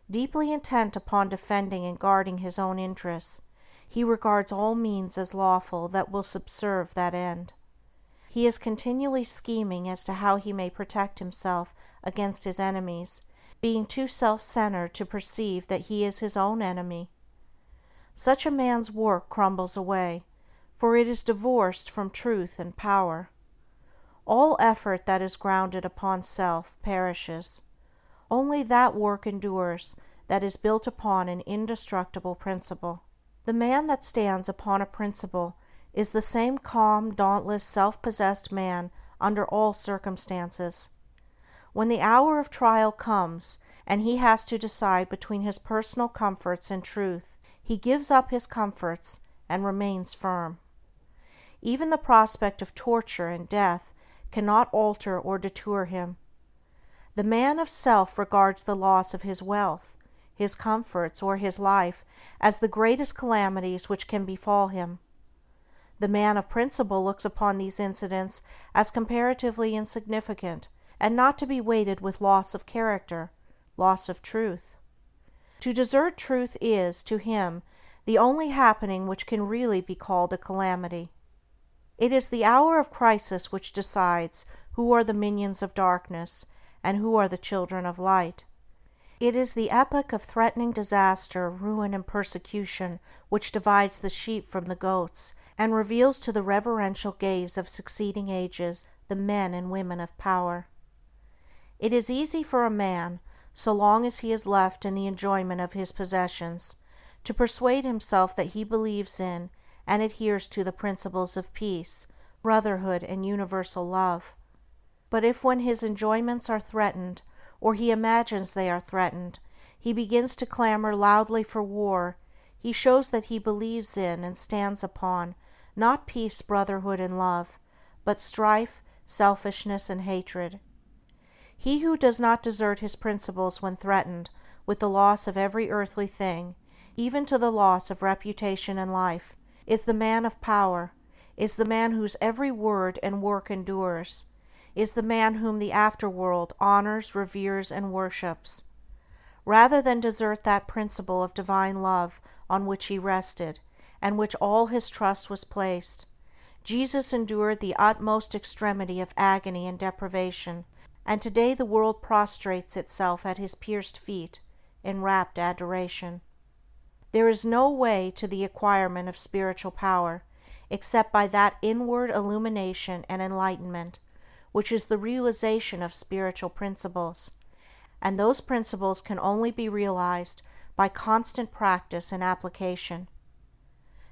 Deeply intent upon defending and guarding his own interests, he regards all means as lawful that will subserve that end. He is continually scheming as to how he may protect himself against his enemies, being too self-centered to perceive that he is his own enemy. Such a man's work crumbles away, for it is divorced from truth and power. All effort that is grounded upon self perishes. Only that work endures that is built upon an indestructible principle. The man that stands upon a principle is the same calm, dauntless, self-possessed man under all circumstances. When the hour of trial comes, and he has to decide between his personal comforts and truth, he gives up his comforts and remains firm. Even the prospect of torture and death cannot alter or deter him. The man of self regards the loss of his wealth, his comforts, or his life as the greatest calamities which can befall him. The man of principle looks upon these incidents as comparatively insignificant, and not to be weighted with loss of character, loss of truth. To desert truth is, to him, the only happening which can really be called a calamity. It is the hour of crisis which decides who are the minions of darkness and who are the children of light. It is the epoch of threatening disaster, ruin, and persecution which divides the sheep from the goats, and reveals to the reverential gaze of succeeding ages the men and women of power. It is easy for a man, so long as he is left in the enjoyment of his possessions, to persuade himself that he believes in and adheres to the principles of peace, brotherhood, and universal love. But if when his enjoyments are threatened, or he imagines they are threatened, he begins to clamor loudly for war, he shows that he believes in and stands upon not peace, brotherhood, and love, but strife, selfishness, and hatred. He who does not desert his principles when threatened with the loss of every earthly thing, even to the loss of reputation and life, is the man of power, is the man whose every word and work endures, is the man whom the afterworld honors, reveres, and worships. Rather than desert that principle of divine love on which he rested, and which all his trust was placed, Jesus endured the utmost extremity of agony and deprivation, and today the world prostrates itself at his pierced feet in rapt adoration. There is no way to the acquirement of spiritual power except by that inward illumination and enlightenment which is the realization of spiritual principles, and those principles can only be realized by constant practice and application.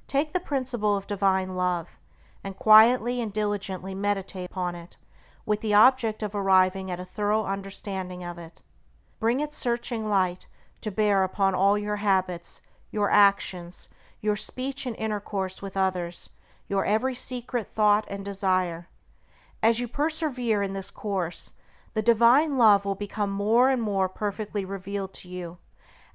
Take the principle of divine love, and quietly and diligently meditate upon it, with the object of arriving at a thorough understanding of it. Bring its searching light to bear upon all your habits, your actions, your speech and intercourse with others, your every secret thought and desire. As you persevere in this course, the divine love will become more and more perfectly revealed to you,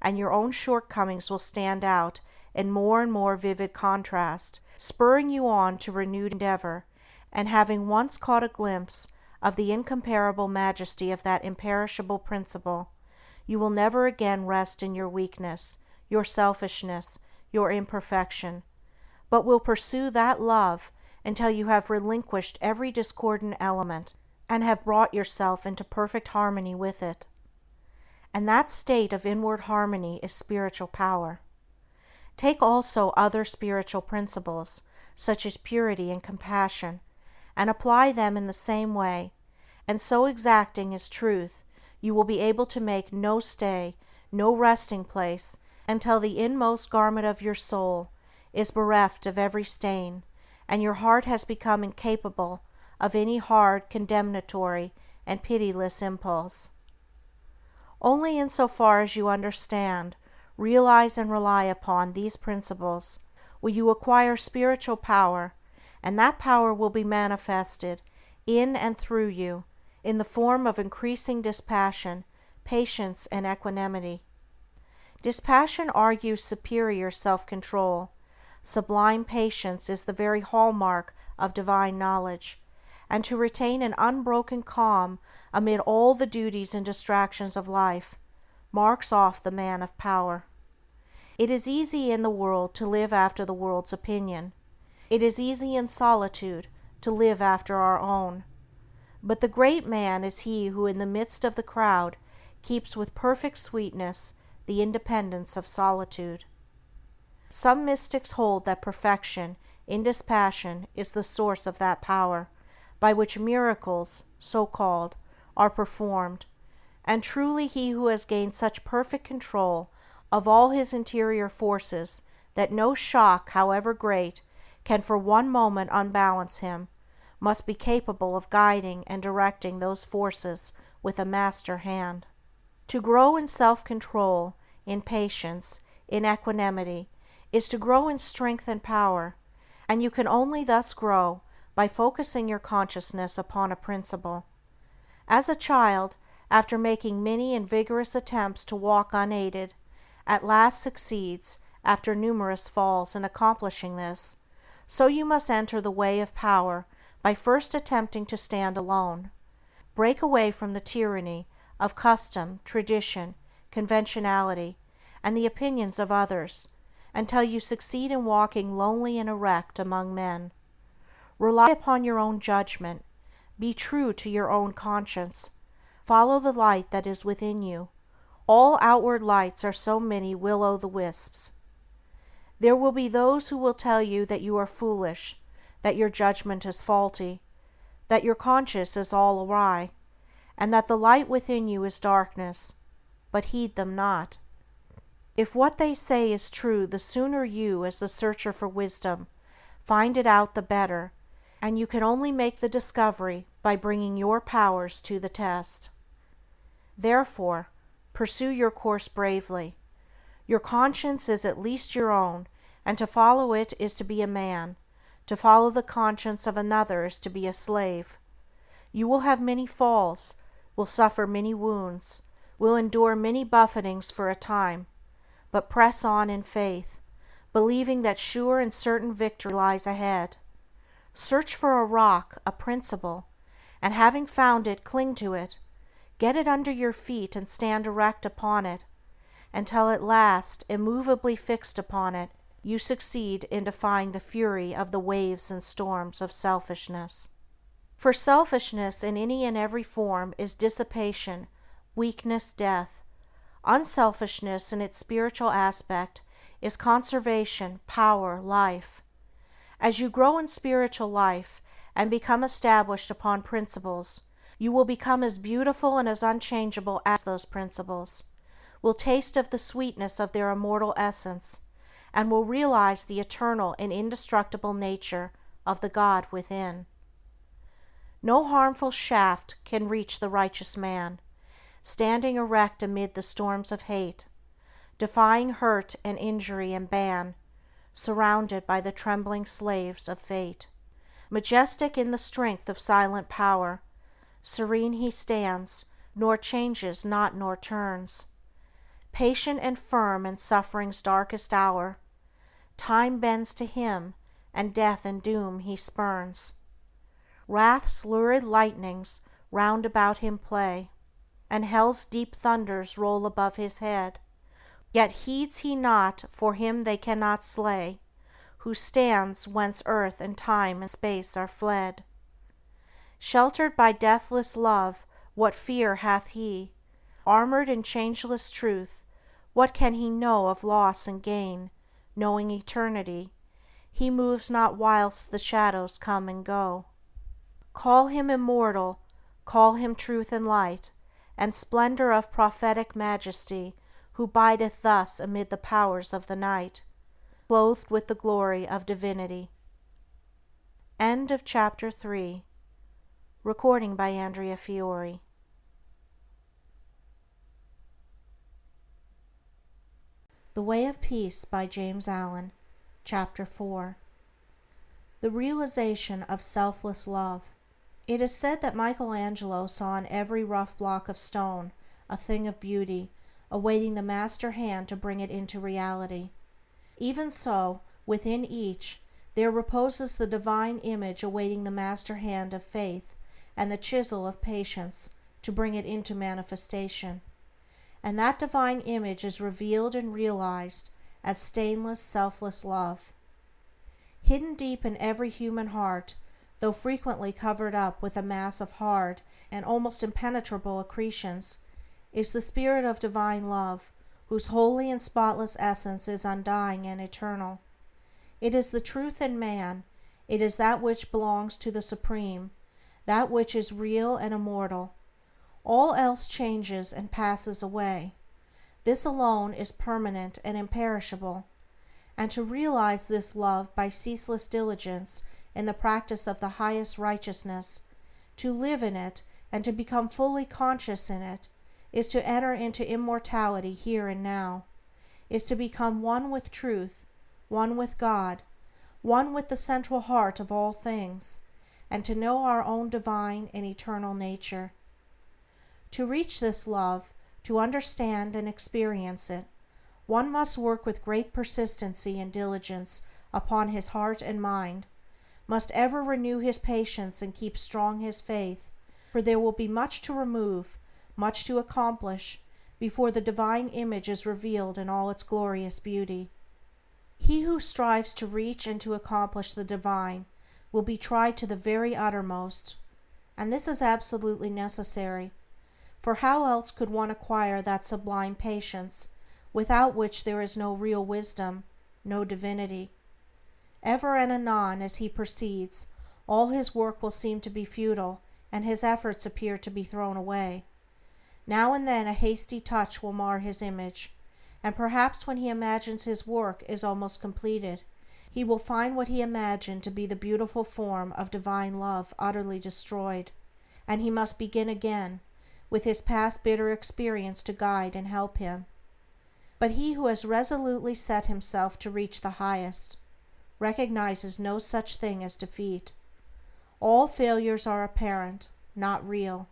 and your own shortcomings will stand out in more and more vivid contrast, spurring you on to renewed endeavor, and having once caught a glimpse of the incomparable majesty of that imperishable principle, you will never again rest in your weakness, your selfishness, your imperfection, but will pursue that love until you have relinquished every discordant element and have brought yourself into perfect harmony with it. And that state of inward harmony is spiritual power. Take also other spiritual principles, such as purity and compassion, and apply them in the same way, and so exacting is truth, you will be able to make no stay, no resting place, until the inmost garment of your soul is bereft of every stain, and your heart has become incapable of any hard, condemnatory, and pitiless impulse. Only in so far as you understand, realize, and rely upon these principles will you acquire spiritual power, and that power will be manifested in and through you in the form of increasing dispassion, patience, and equanimity. Dispassion argues superior self-control. Sublime patience is the very hallmark of divine knowledge, and to retain an unbroken calm amid all the duties and distractions of life marks off the man of power. It is easy in the world to live after the world's opinion. It is easy in solitude to live after our own. But the great man is he who in the midst of the crowd keeps with perfect sweetness the independence of solitude. Some mystics hold that perfection in dispassion is the source of that power by which miracles, so called, are performed, and truly he who has gained such perfect control of all his interior forces that no shock, however great, can for one moment unbalance him, must be capable of guiding and directing those forces with a master hand. To grow in self-control, in patience, in equanimity, is to grow in strength and power, and you can only thus grow by focusing your consciousness upon a principle. As a child, after making many and vigorous attempts to walk unaided, at last succeeds, after numerous falls, in accomplishing this, so you must enter the way of power by first attempting to stand alone. Break away from the tyranny of custom, tradition, conventionality, and the opinions of others, until you succeed in walking lonely and erect among men. Rely upon your own judgment. Be true to your own conscience. Follow the light that is within you. All outward lights are so many will-o'-the-wisps. There will be those who will tell you that you are foolish, that your judgment is faulty, that your conscience is all awry, and that the light within you is darkness, but heed them not. If what they say is true, the sooner you, as the searcher for wisdom, find it out, the better, and you can only make the discovery by bringing your powers to the test. Therefore, pursue your course bravely. Your conscience is at least your own, and to follow it is to be a man. To follow the conscience of another is to be a slave. You will have many falls, will suffer many wounds, will endure many buffetings for a time, but press on in faith, believing that sure and certain victory lies ahead. Search for a rock, a principle, and having found it, cling to it. Get it under your feet and stand erect upon it, until at last, immovably fixed upon it, you succeed in defying the fury of the waves and storms of selfishness. For selfishness in any and every form is dissipation, weakness, death. Unselfishness in its spiritual aspect is conservation, power, life. As you grow in spiritual life and become established upon principles, you will become as beautiful and as unchangeable as those principles, will taste of the sweetness of their immortal essence, and will realize the eternal and indestructible nature of the God within. No harmful shaft can reach the righteous man, standing erect amid the storms of hate, defying hurt and injury and ban, surrounded by the trembling slaves of fate. Majestic in the strength of silent power, serene he stands, nor changes not nor turns. Patient and firm in suffering's darkest hour, time bends to him, and death and doom he spurns. Wrath's lurid lightnings round about him play, and hell's deep thunders roll above his head. Yet heeds he not, for him they cannot slay, who stands whence earth and time and space are fled. Sheltered by deathless love, what fear hath he? Armored in changeless truth, what can he know of loss and gain? Knowing eternity, he moves not whilst the shadows come and go. Call him immortal, call him truth and light, and splendor of prophetic majesty, who bideth thus amid the powers of the night, clothed with the glory of divinity. End of Chapter 3. Recording by Andrea Fiore. The Way of Peace by James Allen. Chapter 4. The realization of selfless love. It is said that Michelangelo saw in every rough block of stone a thing of beauty, awaiting the master hand to bring it into reality. Even so, within each, there reposes the divine image awaiting the master hand of faith and the chisel of patience to bring it into manifestation. And that divine image is revealed and realized as stainless, selfless love. Hidden deep in every human heart, though frequently covered up with a mass of hard and almost impenetrable accretions, is the spirit of divine love, whose holy and spotless essence is undying and eternal. It is the truth in man, it is that which belongs to the Supreme, that which is real and immortal. All else changes and passes away. This alone is permanent and imperishable, and to realize this love by ceaseless diligence in the practice of the highest righteousness, to live in it and to become fully conscious in it, is to enter into immortality here and now, is to become one with truth, one with God, one with the central heart of all things, and to know our own divine and eternal nature. To reach this love, to understand and experience it, one must work with great persistency and diligence upon his heart and mind, must ever renew his patience and keep strong his faith, for there will be much to remove, much to accomplish, before the divine image is revealed in all its glorious beauty. He who strives to reach and to accomplish the divine will be tried to the very uttermost, and this is absolutely necessary, for how else could one acquire that sublime patience, without which there is no real wisdom, no divinity? Ever and anon, as he proceeds, all his work will seem to be futile, and his efforts appear to be thrown away. Now and then a hasty touch will mar his image, and perhaps when he imagines his work is almost completed, he will find what he imagined to be the beautiful form of divine love utterly destroyed, and he must begin again, with his past bitter experience to guide and help him. But he who has resolutely set himself to reach the highest recognizes no such thing as defeat. All failures are apparent, not real.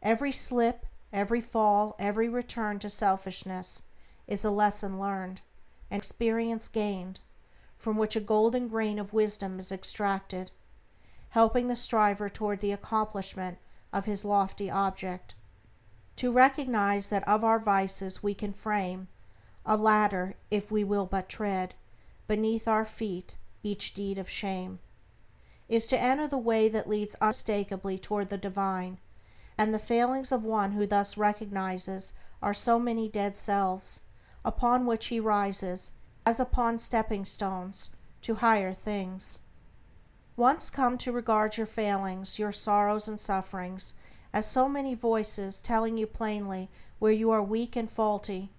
Every slip, every fall, every return to selfishness is a lesson learned, an experience gained, from which a golden grain of wisdom is extracted, helping the striver toward the accomplishment of his lofty object. To recognize that of our vices we can frame a ladder, if we will but tread beneath our feet each deed of shame, is to enter the way that leads unmistakably toward the divine, and the failings of one who thus recognizes are so many dead selves, upon which he rises, as upon stepping stones, to higher things. Once come to regard your failings, your sorrows and sufferings, as so many voices telling you plainly where you are weak and faulty,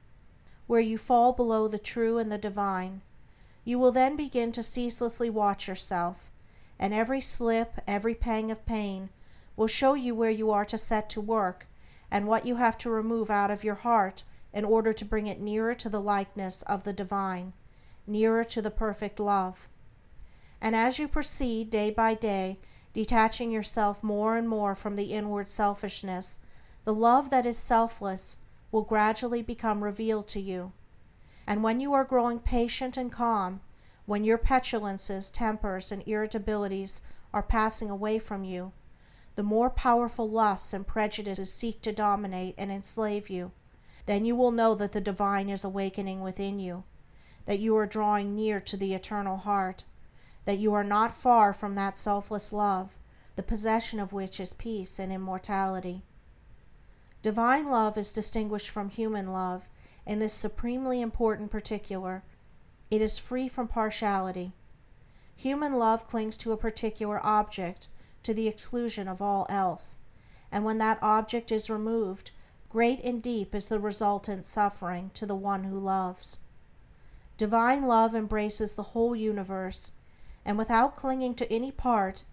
where you fall below the true and the divine, you will then begin to ceaselessly watch yourself, and every slip, every pang of pain will show you where you are to set to work, and what you have to remove out of your heart in order to bring it nearer to the likeness of the divine, nearer to the perfect love. And as you proceed day by day, detaching yourself more and more from the inward selfishness, the love that is selfless will gradually become revealed to you. And when you are growing patient and calm, when your petulances, tempers, and irritabilities are passing away from you, the more powerful lusts and prejudices seek to dominate and enslave you, then you will know that the divine is awakening within you, that you are drawing near to the eternal heart, that you are not far from that selfless love, the possession of which is peace and immortality. Divine love is distinguished from human love in this supremely important particular: it is free from partiality. Human love clings to a particular object to the exclusion of all else, and when that object is removed, great and deep is the resultant suffering to the one who loves. Divine love embraces the whole universe, and without clinging to any part,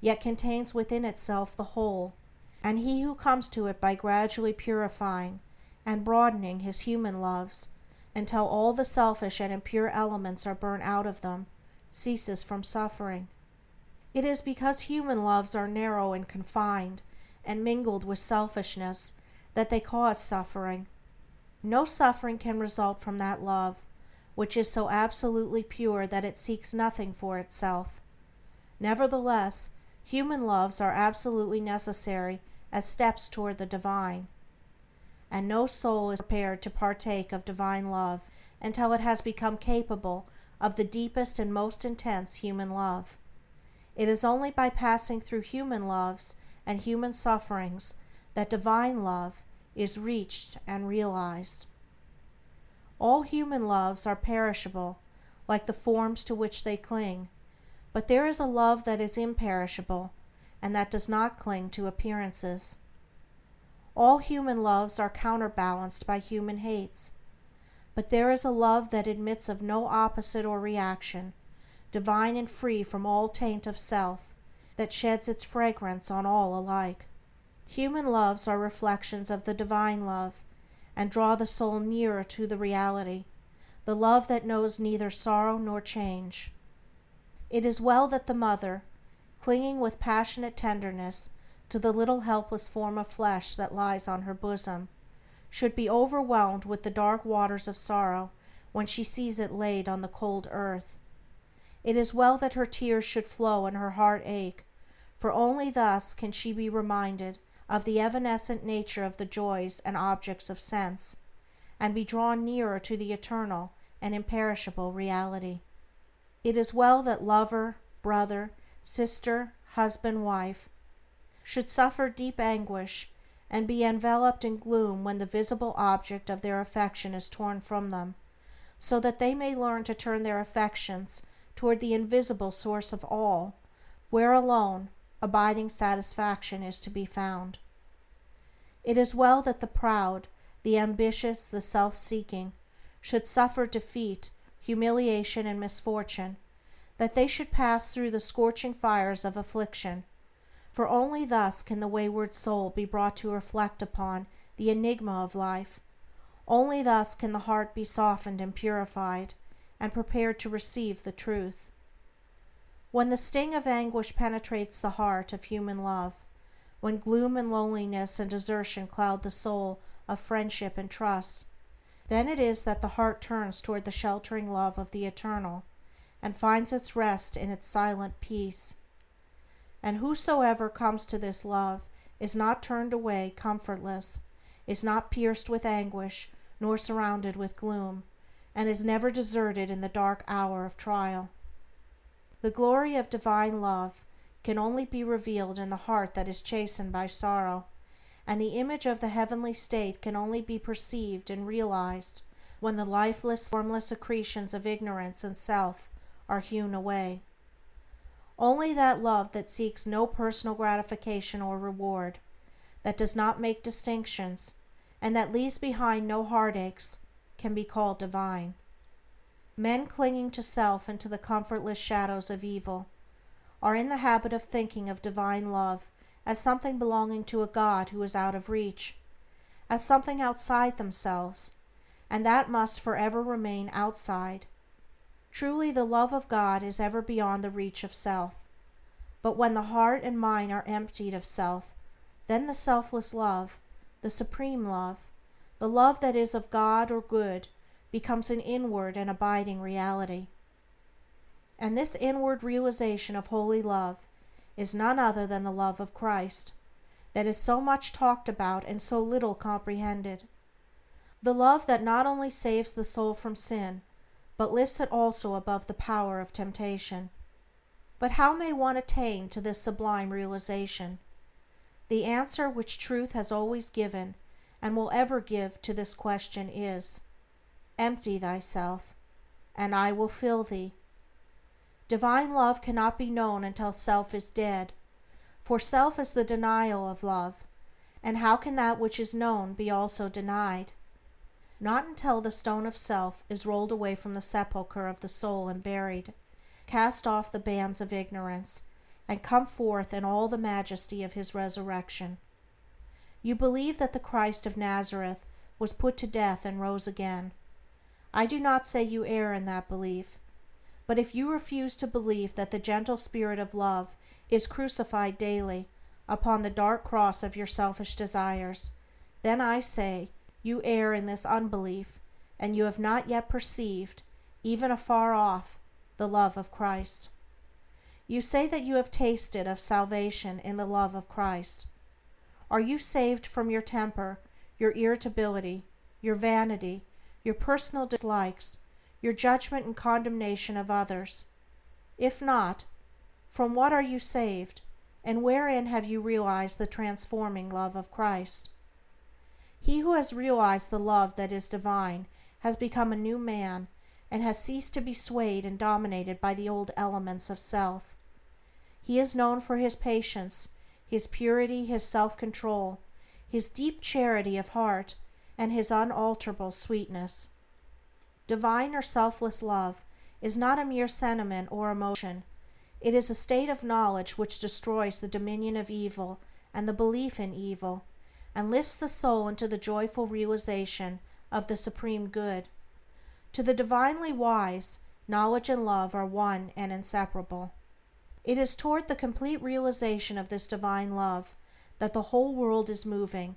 yet contains within itself the whole, and he who comes to it by gradually purifying and broadening his human loves until all the selfish and impure elements are burnt out of them, ceases from suffering. It is because human loves are narrow and confined and mingled with selfishness that they cause suffering. No suffering can result from that love, which is so absolutely pure that it seeks nothing for itself. Nevertheless, human loves are absolutely necessary as steps toward the divine, and no soul is prepared to partake of divine love until it has become capable of the deepest and most intense human love. It is only by passing through human loves and human sufferings that divine love is reached and realized. All human loves are perishable, like the forms to which they cling, but there is a love that is imperishable, and that does not cling to appearances. All human loves are counterbalanced by human hates, but there is a love that admits of no opposite or reaction, divine and free from all taint of self, that sheds its fragrance on all alike. Human loves are reflections of the divine love, and draw the soul nearer to the reality, the love that knows neither sorrow nor change. It is well that the mother, clinging with passionate tenderness to the little helpless form of flesh that lies on her bosom, should be overwhelmed with the dark waters of sorrow when she sees it laid on the cold earth. It is well that her tears should flow and her heart ache, for only thus can she be reminded of the evanescent nature of the joys and objects of sense, and be drawn nearer to the eternal and imperishable reality. It is well that lover, brother, sister, husband, wife, should suffer deep anguish and be enveloped in gloom when the visible object of their affection is torn from them, so that they may learn to turn their affections toward the invisible source of all, where alone abiding satisfaction is to be found. It is well that the proud, the ambitious, the self-seeking should suffer defeat, humiliation, and misfortune, that they should pass through the scorching fires of affliction, for only thus can the wayward soul be brought to reflect upon the enigma of life. Only thus can the heart be softened and purified, and prepared to receive the truth. When the sting of anguish penetrates the heart of human love, when gloom and loneliness and desertion cloud the soul of friendship and trust, then it is that the heart turns toward the sheltering love of the Eternal, and finds its rest in its silent peace. And whosoever comes to this love is not turned away comfortless, is not pierced with anguish, nor surrounded with gloom, and is never deserted in the dark hour of trial. The glory of divine love can only be revealed in the heart that is chastened by sorrow, and the image of the heavenly state can only be perceived and realized when the lifeless, formless accretions of ignorance and self are hewn away. Only that love that seeks no personal gratification or reward, that does not make distinctions, and that leaves behind no heartaches, can be called divine. Men clinging to self and to the comfortless shadows of evil are in the habit of thinking of divine love as something belonging to a God who is out of reach, as something outside themselves, and that must forever remain outside. Truly the love of God is ever beyond the reach of self. But when the heart and mind are emptied of self, then the selfless love, the supreme love, the love that is of God or good, becomes an inward and abiding reality. And this inward realization of holy love is none other than the love of Christ, that is so much talked about and so little comprehended. The love that not only saves the soul from sin, but lifts it also above the power of temptation. But how may one attain to this sublime realization? The answer which truth has always given, and will ever give to this question is, empty thyself, and I will fill thee. Divine love cannot be known until self is dead, for self is the denial of love, and how can that which is known be also denied? Not until the stone of self is rolled away from the sepulchre of the soul and buried, cast off the bands of ignorance, and come forth in all the majesty of his resurrection. You believe that the Christ of Nazareth was put to death and rose again. I do not say you err in that belief, but if you refuse to believe that the gentle Spirit of love is crucified daily upon the dark cross of your selfish desires, then I say you err in this unbelief, and you have not yet perceived, even afar off, the love of Christ. You say that you have tasted of salvation in the love of Christ. Are you saved from your temper, your irritability, your vanity, your personal dislikes, your judgment and condemnation of others? If not, from what are you saved, and wherein have you realized the transforming love of Christ? He who has realized the love that is divine has become a new man, and has ceased to be swayed and dominated by the old elements of self. He is known for his patience, his purity, his self-control, his deep charity of heart, and his unalterable sweetness. Divine or selfless love is not a mere sentiment or emotion. It is a state of knowledge which destroys the dominion of evil and the belief in evil, and lifts the soul into the joyful realization of the supreme good. To the divinely wise, knowledge and love are one and inseparable. It is toward the complete realization of this divine love that the whole world is moving.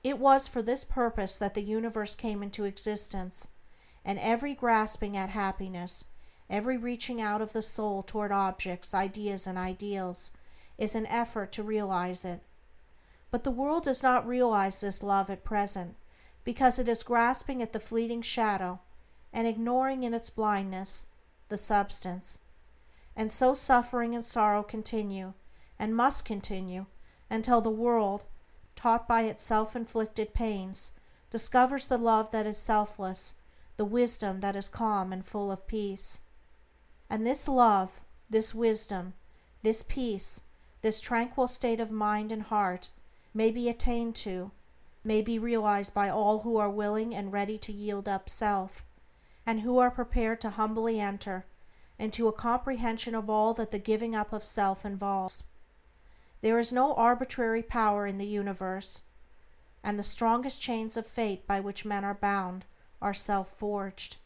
It was for this purpose that the universe came into existence, and every grasping at happiness, every reaching out of the soul toward objects, ideas, and ideals is an effort to realize it. But the world does not realize this love at present, because it is grasping at the fleeting shadow and ignoring in its blindness the substance. And so suffering and sorrow continue, and must continue, until the world, taught by its self-inflicted pains, discovers the love that is selfless, the wisdom that is calm and full of peace. And this love, this wisdom, this peace, this tranquil state of mind and heart may be attained to, may be realized by all who are willing and ready to yield up self, and who are prepared to humbly enter into a comprehension of all that the giving up of self involves. There is no arbitrary power in the universe, and the strongest chains of fate by which men are bound are self-forged.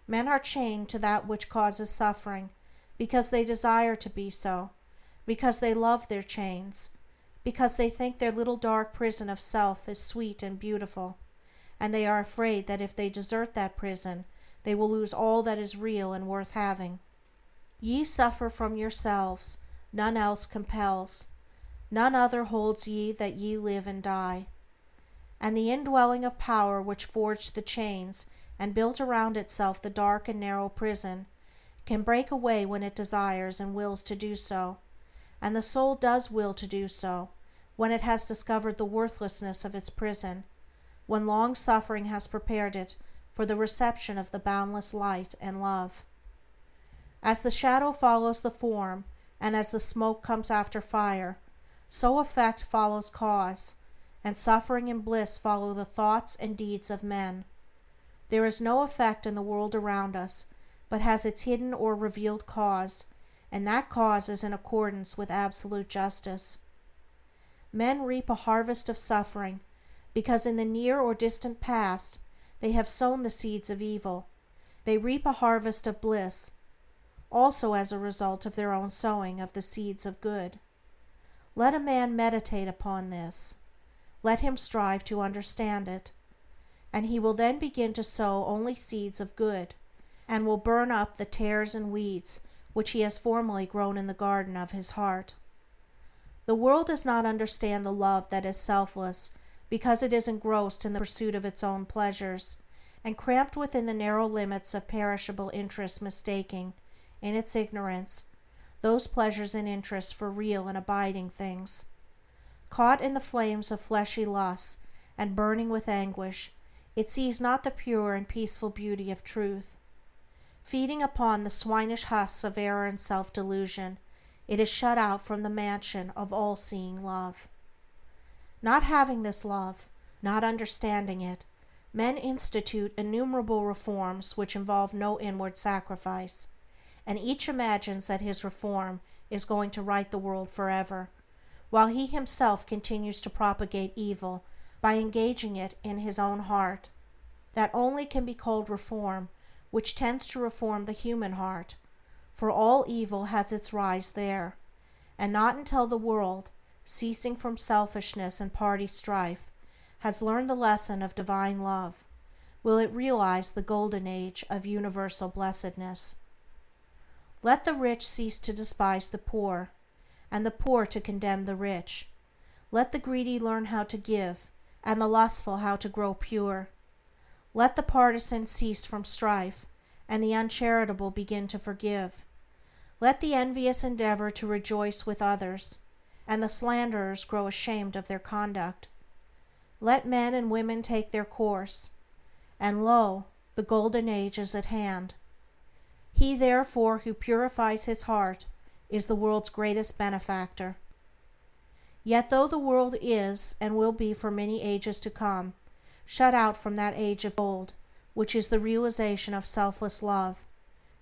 Men are chained to that which causes suffering because they desire to be so, because they love their chains, because they think their little dark prison of self is sweet and beautiful, and they are afraid that if they desert that prison, they will lose all that is real and worth having. Ye suffer from yourselves, none else compels, none other holds ye that ye live and die. And the indwelling of power which forged the chains and built around itself the dark and narrow prison can break away when it desires and wills to do so, and the soul does will to do so when it has discovered the worthlessness of its prison, when long suffering has prepared it for the reception of the boundless light and love. As the shadow follows the form, and as the smoke comes after fire, so effect follows cause, and suffering and bliss follow the thoughts and deeds of men. There is no effect in the world around us, but has its hidden or revealed cause, and that cause is in accordance with absolute justice. Men reap a harvest of suffering, because in the near or distant past they have sown the seeds of evil. They reap a harvest of bliss, also as a result of their own sowing of the seeds of good. Let a man meditate upon this. Let him strive to understand it, and he will then begin to sow only seeds of good, and will burn up the tares and weeds which he has formerly grown in the garden of his heart. The world does not understand the love that is selfless, because it is engrossed in the pursuit of its own pleasures, and cramped within the narrow limits of perishable interests, mistaking, in its ignorance, those pleasures and interests for real and abiding things. Caught in the flames of fleshy lusts, and burning with anguish, it sees not the pure and peaceful beauty of truth. Feeding upon the swinish husks of error and self-delusion, it is shut out from the mansion of all-seeing love. Not having this love, not understanding it, men institute innumerable reforms which involve no inward sacrifice, and each imagines that his reform is going to right the world forever, while he himself continues to propagate evil by engaging it in his own heart. That only can be called reform which tends to reform the human heart, for all evil has its rise there, and not until the world, ceasing from selfishness and party strife, has learned the lesson of divine love, will it realize the golden age of universal blessedness. Let the rich cease to despise the poor, and the poor to condemn the rich. Let the greedy learn how to give, and the lustful how to grow pure. Let the partisan cease from strife, and the uncharitable begin to forgive. Let the envious endeavor to rejoice with others, and the slanderers grow ashamed of their conduct. Let men and women take their course, and lo, the golden age is at hand. He therefore who purifies his heart is the world's greatest benefactor. Yet though the world is, and will be for many ages to come, shut out from that age of old, which is the realization of selfless love,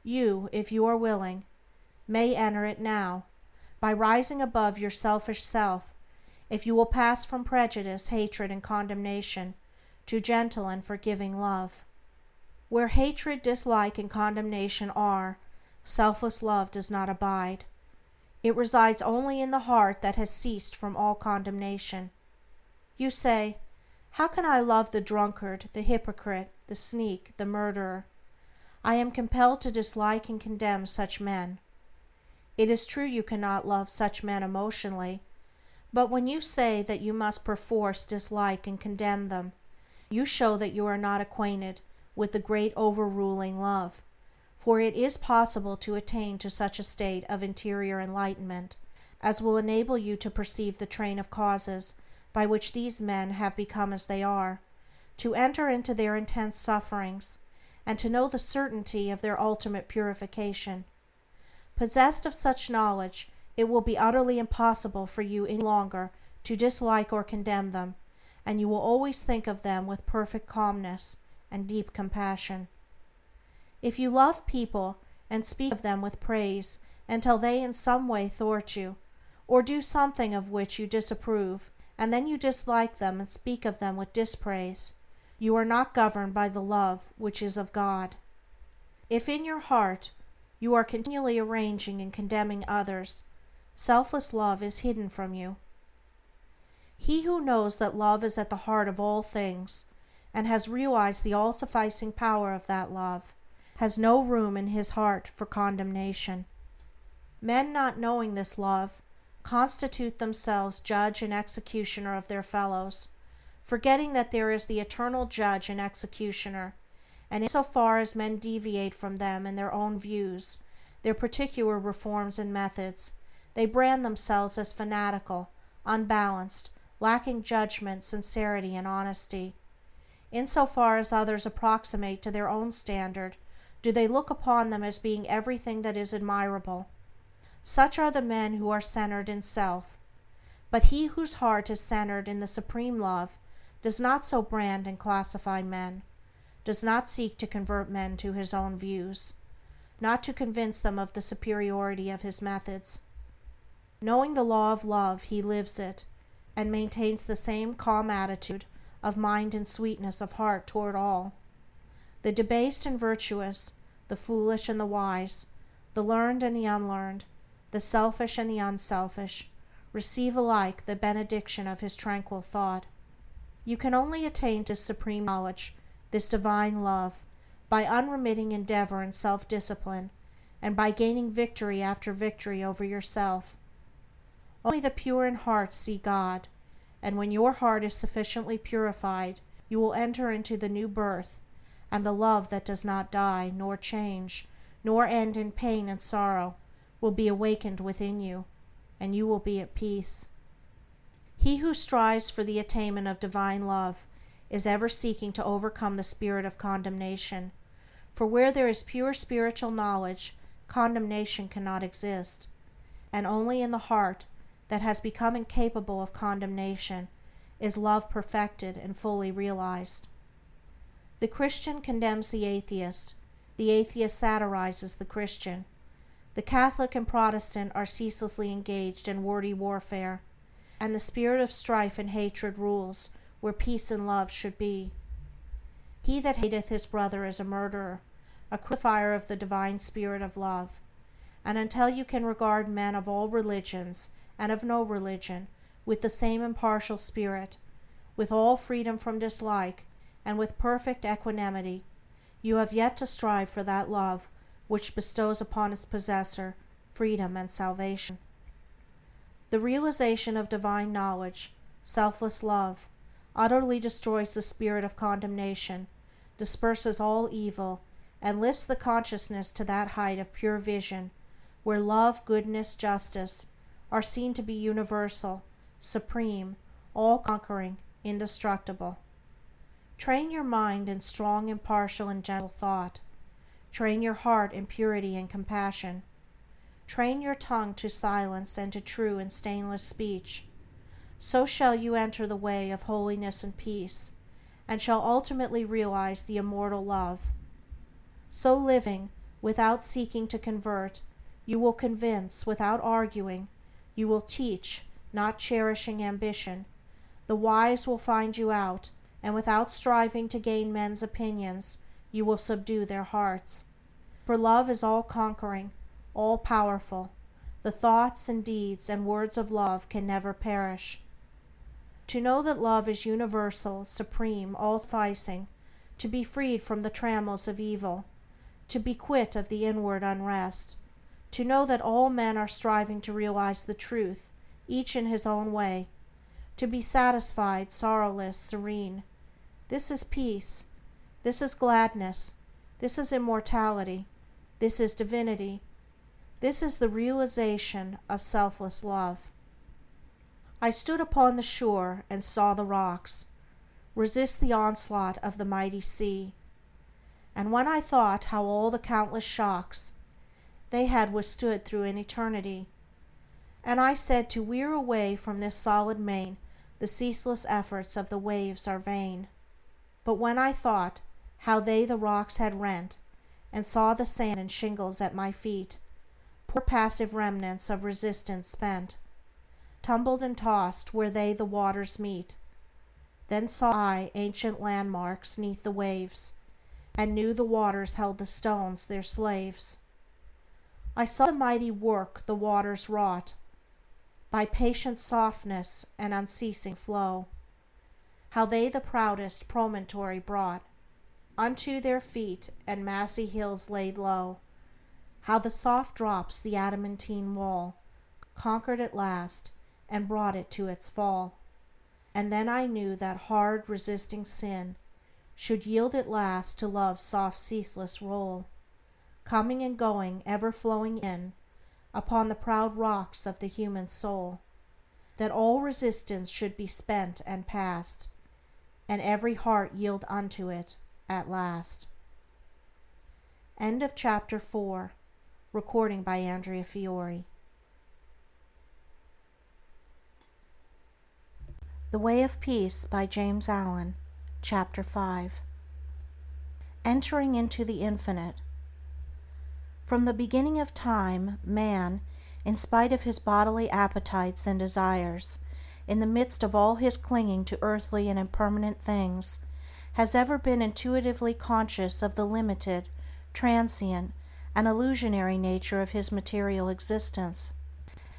you, if you are willing, may enter it now, by rising above your selfish self, if you will pass from prejudice, hatred, and condemnation to gentle and forgiving love. Where hatred, dislike, and condemnation are, selfless love does not abide. It resides only in the heart that has ceased from all condemnation. You say, "How can I love the drunkard, the hypocrite, the sneak, the murderer? I am compelled to dislike and condemn such men." It is true you cannot love such men emotionally, but when you say that you must perforce dislike and condemn them, you show that you are not acquainted with the great overruling love, for it is possible to attain to such a state of interior enlightenment as will enable you to perceive the train of causes by which these men have become as they are, to enter into their intense sufferings, and to know the certainty of their ultimate purification. Possessed of such knowledge, it will be utterly impossible for you any longer to dislike or condemn them, and you will always think of them with perfect calmness and deep compassion. If you love people and speak of them with praise until they in some way thwart you, or do something of which you disapprove, and then you dislike them and speak of them with dispraise, you are not governed by the love which is of God. If in your heart you are continually arranging and condemning others, selfless love is hidden from you. He who knows that love is at the heart of all things, and has realized the all-sufficing power of that love, has no room in his heart for condemnation. Men not knowing this love constitute themselves judge and executioner of their fellows, forgetting that there is the eternal judge and executioner, and in so far as men deviate from them in their own views, their particular reforms and methods, they brand themselves as fanatical, unbalanced, lacking judgment, sincerity, and honesty. In so far as others approximate to their own standard, do they look upon them as being everything that is admirable. Such are the men who are centered in self. But he whose heart is centered in the supreme love does not so brand and classify men, does not seek to convert men to his own views, not to convince them of the superiority of his methods. Knowing the law of love, he lives it, and maintains the same calm attitude of mind and sweetness of heart toward all. The debased and virtuous, the foolish and the wise, the learned and the unlearned, the selfish and the unselfish, receive alike the benediction of his tranquil thought. You can only attain to supreme knowledge, this divine love, by unremitting endeavor and self-discipline, and by gaining victory after victory over yourself. Only the pure in heart see God, and when your heart is sufficiently purified, you will enter into the new birth, and the love that does not die, nor change, nor end in pain and sorrow, will be awakened within you, and you will be at peace. He who strives for the attainment of divine love is ever seeking to overcome the spirit of condemnation, for where there is pure spiritual knowledge, condemnation cannot exist, and only in the heart that has become incapable of condemnation is love perfected and fully realized. The Christian condemns the atheist satirizes the Christian. The Catholic and Protestant are ceaselessly engaged in wordy warfare, and the spirit of strife and hatred rules where peace and love should be. He that hateth his brother is a murderer, a crucifier of the divine spirit of love, and until you can regard men of all religions and of no religion with the same impartial spirit, with all freedom from dislike, and with perfect equanimity, you have yet to strive for that love which bestows upon its possessor freedom and salvation. The realization of divine knowledge, selfless love, utterly destroys the spirit of condemnation, disperses all evil, and lifts the consciousness to that height of pure vision where love, goodness, justice are seen to be universal, supreme, all-conquering, indestructible. Train your mind in strong, impartial, and gentle thought. Train your heart in purity and compassion. Train your tongue to silence and to true and stainless speech. So shall you enter the way of holiness and peace, and shall ultimately realize the immortal love. So living, without seeking to convert, you will convince without arguing, you will teach, not cherishing ambition. The wise will find you out, and without striving to gain men's opinions, you will subdue their hearts. For love is all-conquering, all-powerful, The thoughts and deeds and words of love can never perish. To know that love is universal, supreme, all-sufficing, to be freed from the trammels of evil, to be quit of the inward unrest, to know that all men are striving to realize the truth, each in his own way, to be satisfied, sorrowless, serene. This is peace. This is gladness. This is immortality. This is divinity. This is the realization of selfless love. I stood upon the shore and saw the rocks resist the onslaught of the mighty sea, and when I thought how all the countless shocks they had withstood through an eternity, and I said to wear away from this solid main the ceaseless efforts of the waves are vain. But when I thought how they the rocks had rent, and saw the sand and shingles at my feet, poor passive remnants of resistance spent, tumbled and tossed where they the waters meet, then saw I ancient landmarks 'neath the waves, and knew the waters held the stones their slaves. I saw the mighty work the waters wrought, by patient softness and unceasing flow, how they the proudest promontory brought unto their feet, and massy hills laid low, how the soft drops the adamantine wall conquered at last, and brought it to its fall. And then I knew that hard resisting sin should yield at last to love's soft ceaseless roll, coming and going, ever flowing in upon the proud rocks of the human soul, that all resistance should be spent and past, and every heart yield unto it at last. End of chapter 4. Recording by Andrea Fiore. The Way of Peace by James Allen, Chapter 5. Entering into the Infinite. From the beginning of time, man, in spite of his bodily appetites and desires, in the midst of all his clinging to earthly and impermanent things, has ever been intuitively conscious of the limited, transient, and illusionary nature of his material existence,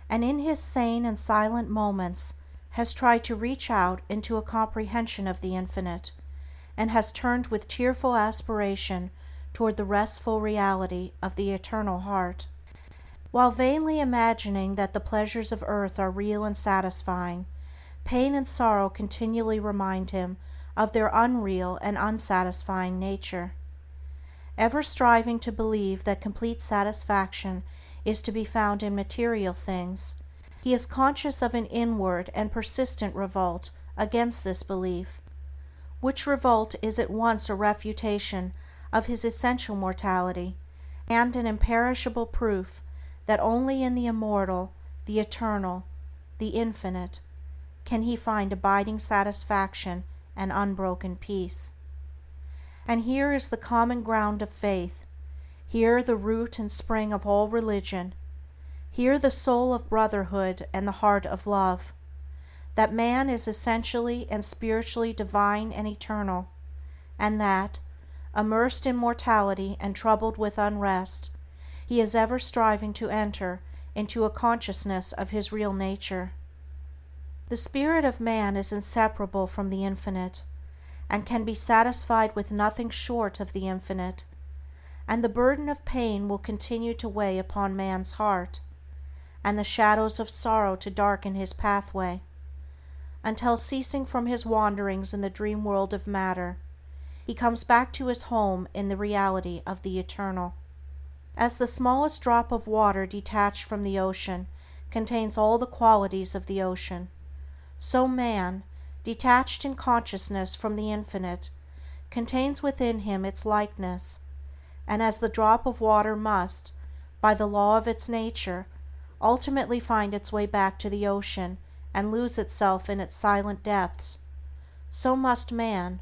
and in his sane and silent moments has tried to reach out into a comprehension of the Infinite, and has turned with tearful aspiration toward the restful reality of the eternal heart. While vainly imagining that the pleasures of earth are real and satisfying, pain and sorrow continually remind him of their unreal and unsatisfying nature. Ever striving to believe that complete satisfaction is to be found in material things, he is conscious of an inward and persistent revolt against this belief, which revolt is at once a refutation of his essential mortality and an imperishable proof that only in the immortal, the eternal, the infinite, can he find abiding satisfaction and unbroken peace. And here is the common ground of faith, here the root and spring of all religion, here the soul of brotherhood and the heart of love, that man is essentially and spiritually divine and eternal, and that, immersed in mortality and troubled with unrest, he is ever striving to enter into a consciousness of his real nature. The spirit of man is inseparable from the Infinite, and can be satisfied with nothing short of the Infinite, and the burden of pain will continue to weigh upon man's heart, and the shadows of sorrow to darken his pathway, until, ceasing from his wanderings in the dream world of matter, he comes back to his home in the reality of the Eternal. As the smallest drop of water detached from the ocean contains all the qualities of the ocean, so man, detached in consciousness from the Infinite, contains within him its likeness, and as the drop of water must, by the law of its nature, ultimately find its way back to the ocean and lose itself in its silent depths, so must man,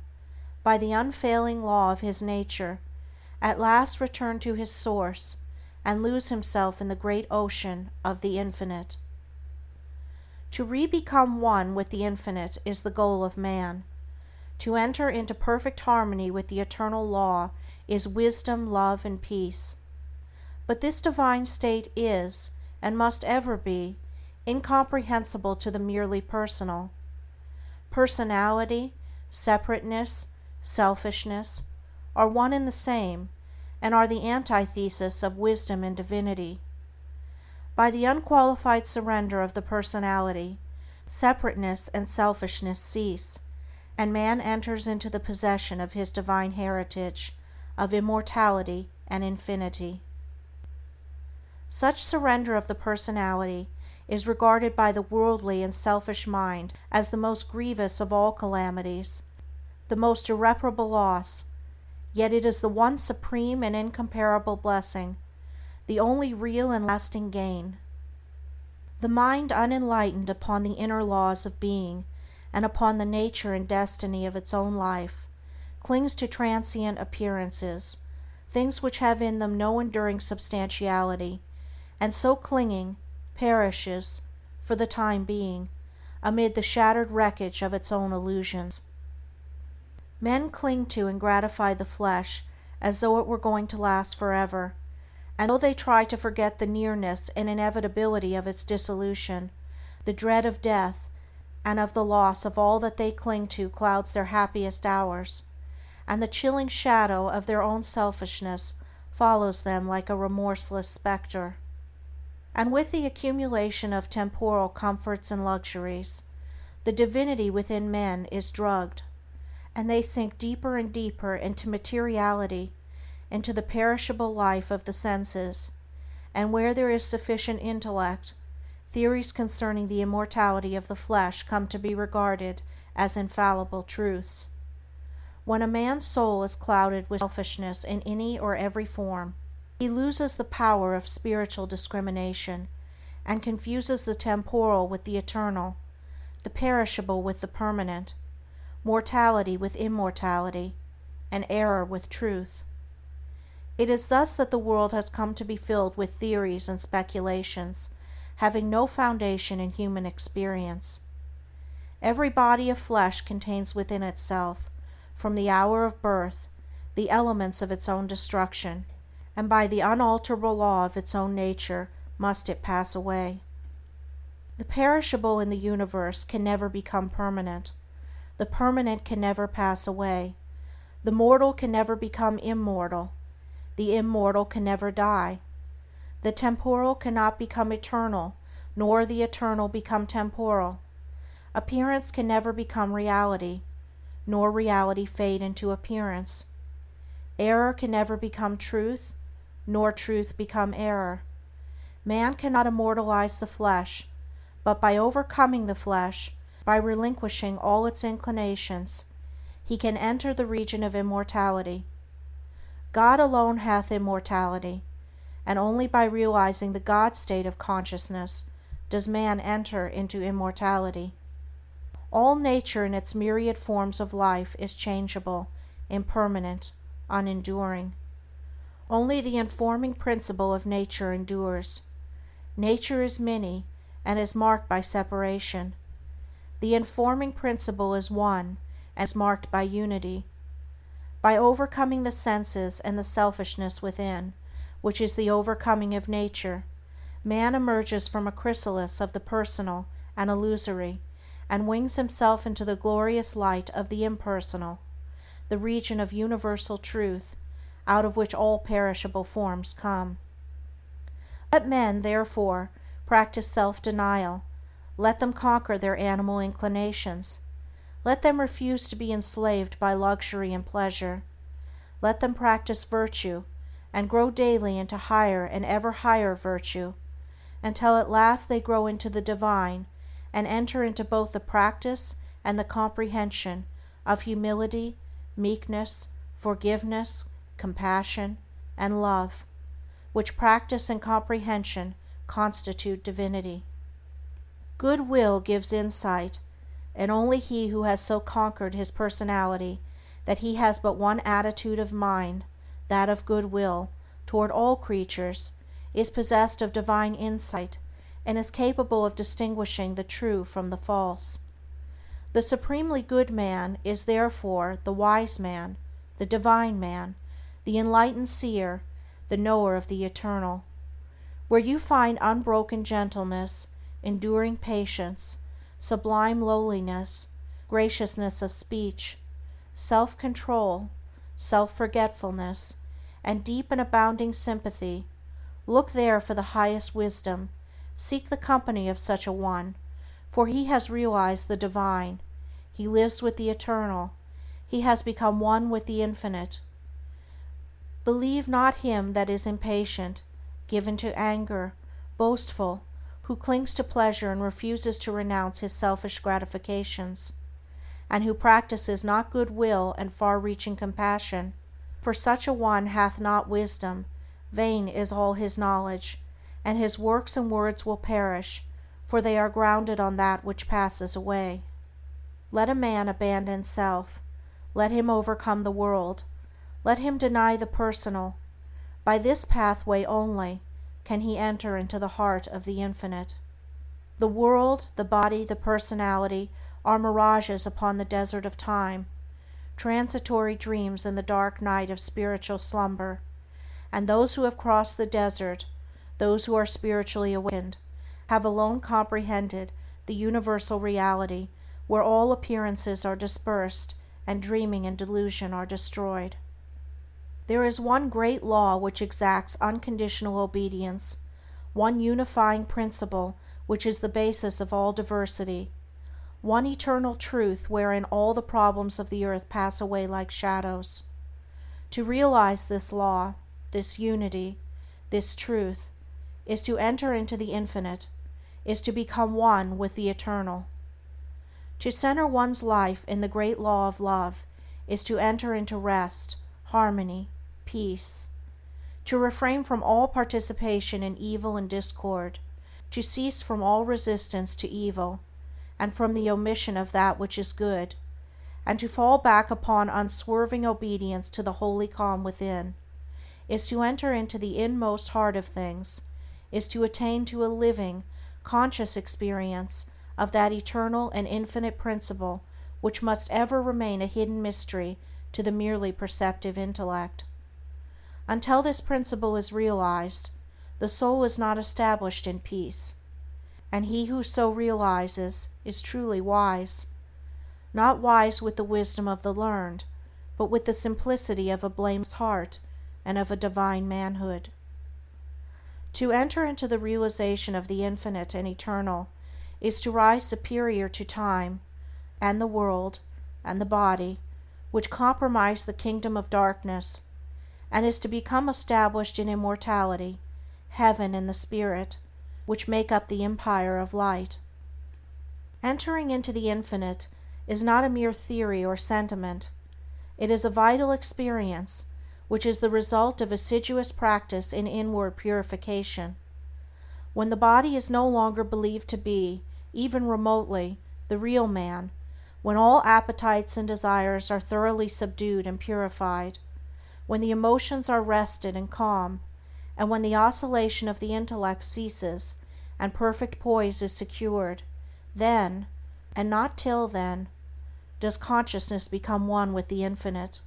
by the unfailing law of his nature, at last return to his source and lose himself in the great ocean of the Infinite. To re-become one with the Infinite is the goal of man. To enter into perfect harmony with the eternal law is wisdom, love, and peace. But this divine state is, and must ever be, incomprehensible to the merely personal. Personality, separateness, selfishness are one and the same, and are the antithesis of wisdom and divinity. By the unqualified surrender of the personality, separateness and selfishness cease, and man enters into the possession of his divine heritage of immortality and infinity. Such surrender of the personality is regarded by the worldly and selfish mind as the most grievous of all calamities, the most irreparable loss, yet it is the one supreme and incomparable blessing, the only real and lasting gain. The mind unenlightened upon the inner laws of being and upon the nature and destiny of its own life clings to transient appearances, things which have in them no enduring substantiality, and so clinging, perishes, for the time being, amid the shattered wreckage of its own illusions. Men cling to and gratify the flesh as though it were going to last forever, and though they try to forget the nearness and inevitability of its dissolution, the dread of death and of the loss of all that they cling to clouds their happiest hours, and the chilling shadow of their own selfishness follows them like a remorseless spectre. And with the accumulation of temporal comforts and luxuries, the divinity within men is drugged, and they sink deeper and deeper into materiality, into the perishable life of the senses, and where there is sufficient intellect, theories concerning the immortality of the flesh come to be regarded as infallible truths. When a man's soul is clouded with selfishness in any or every form, he loses the power of spiritual discrimination, and confuses the temporal with the eternal, the perishable with the permanent, mortality with immortality, and error with truth. It is thus that the world has come to be filled with theories and speculations, having no foundation in human experience. Every body of flesh contains within itself, from the hour of birth, the elements of its own destruction, and by the unalterable law of its own nature must it pass away. The perishable in the universe can never become permanent. The permanent can never pass away. The mortal can never become immortal. The immortal can never die. The temporal cannot become eternal, nor the eternal become temporal. Appearance can never become reality, nor reality fade into appearance. Error can never become truth, nor truth become error. Man cannot immortalize the flesh, but by overcoming the flesh, by relinquishing all its inclinations, he can enter the region of immortality. God alone hath immortality, and only by realizing the God state of consciousness does man enter into immortality. All nature in its myriad forms of life is changeable, impermanent, unenduring. Only the informing principle of nature endures. Nature is many, and is marked by separation. The informing principle is one, and is marked by unity. By overcoming the senses and the selfishness within, which is the overcoming of nature, man emerges from a chrysalis of the personal and illusory, and wings himself into the glorious light of the impersonal, the region of universal truth, out of which all perishable forms come. Let men, therefore, practice self-denial. Let them conquer their animal inclinations. Let them refuse to be enslaved by luxury and pleasure. Let them practice virtue, and grow daily into higher and ever higher virtue, until at last they grow into the divine, and enter into both the practice and the comprehension of humility, meekness, forgiveness, compassion, and love, which practice and comprehension constitute divinity. Good will gives insight, and only he who has so conquered his personality that he has but one attitude of mind, that of good will, toward all creatures, is possessed of divine insight, and is capable of distinguishing the true from the false. The supremely good man is therefore the wise man, the divine man, the enlightened seer, the knower of the eternal. Where you find unbroken gentleness, enduring patience, sublime lowliness, graciousness of speech, self-control, self-forgetfulness, and deep and abounding sympathy, look there for the highest wisdom, seek the company of such a one, for he has realized the divine, he lives with the eternal, he has become one with the infinite. Believe not him that is impatient, given to anger, boastful, who clings to pleasure and refuses to renounce his selfish gratifications, and who practices not good-will and far-reaching compassion, for such a one hath not wisdom, vain is all his knowledge, and his works and words will perish, for they are grounded on that which passes away. Let a man abandon self, let him overcome the world, let him deny the personal. By this pathway only can he enter into the heart of the infinite. The world, the body, the personality are mirages upon the desert of time, transitory dreams in the dark night of spiritual slumber, and those who have crossed the desert, those who are spiritually awakened, have alone comprehended the universal reality where all appearances are dispersed and dreaming and delusion are destroyed. There is one great law which exacts unconditional obedience, one unifying principle which is the basis of all diversity, one eternal truth wherein all the problems of the earth pass away like shadows. To realize this law, this unity, this truth, is to enter into the infinite, is to become one with the eternal. To center one's life in the great law of love is to enter into rest, harmony, peace. To refrain from all participation in evil and discord, to cease from all resistance to evil, and from the omission of that which is good, and to fall back upon unswerving obedience to the holy calm within, is to enter into the inmost heart of things, is to attain to a living, conscious experience of that eternal and infinite principle which must ever remain a hidden mystery to the merely perceptive intellect. Until this principle is realized, the soul is not established in peace, and he who so realizes is truly wise, not wise with the wisdom of the learned, but with the simplicity of a blameless heart and of a divine manhood. To enter into the realization of the infinite and eternal is to rise superior to time, and the world, and the body, which compromise the kingdom of darkness, and is to become established in immortality, heaven and the spirit, which make up the empire of light. Entering into the infinite is not a mere theory or sentiment. It is a vital experience, which is the result of assiduous practice in inward purification. When the body is no longer believed to be, even remotely, the real man, when all appetites and desires are thoroughly subdued and purified, when the emotions are rested and calm, and when the oscillation of the intellect ceases and perfect poise is secured, then, and not till then, does consciousness become one with the infinite.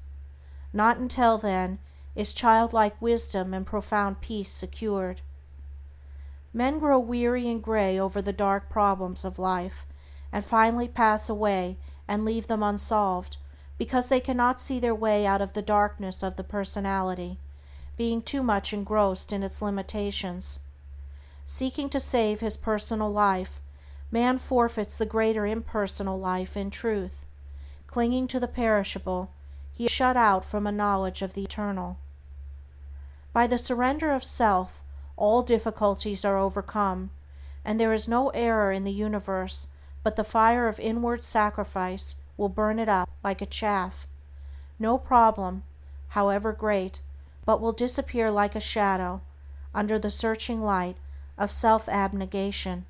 Not until then is childlike wisdom and profound peace secured. Men grow weary and gray over the dark problems of life, and finally pass away and leave them unsolved, because they cannot see their way out of the darkness of the personality, being too much engrossed in its limitations. Seeking to save his personal life, man forfeits the greater impersonal life in truth. Clinging to the perishable, he is shut out from a knowledge of the eternal. By the surrender of self, all difficulties are overcome, and there is no error in the universe but the fire of inward sacrifice will burn it up like a chaff. No problem, however great, but will disappear like a shadow under the searching light of self-abnegation.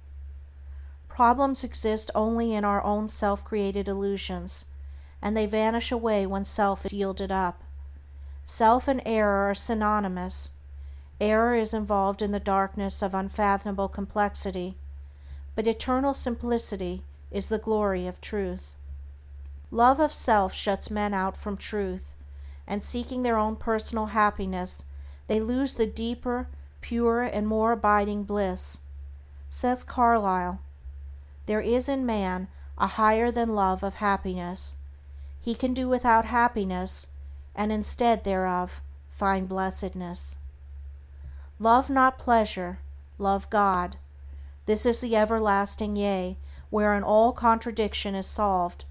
Problems exist only in our own self-created illusions, and they vanish away when self is yielded up. Self and error are synonymous. Error is involved in the darkness of unfathomable complexity, but eternal simplicity is the glory of truth. Love of self shuts men out from truth, and seeking their own personal happiness, they lose the deeper, pure and more abiding bliss. Says Carlyle, "There is in man a higher than love of happiness. He can do without happiness, and instead thereof find blessedness." Love not pleasure, love God. This is the everlasting yea, wherein all contradiction is solved,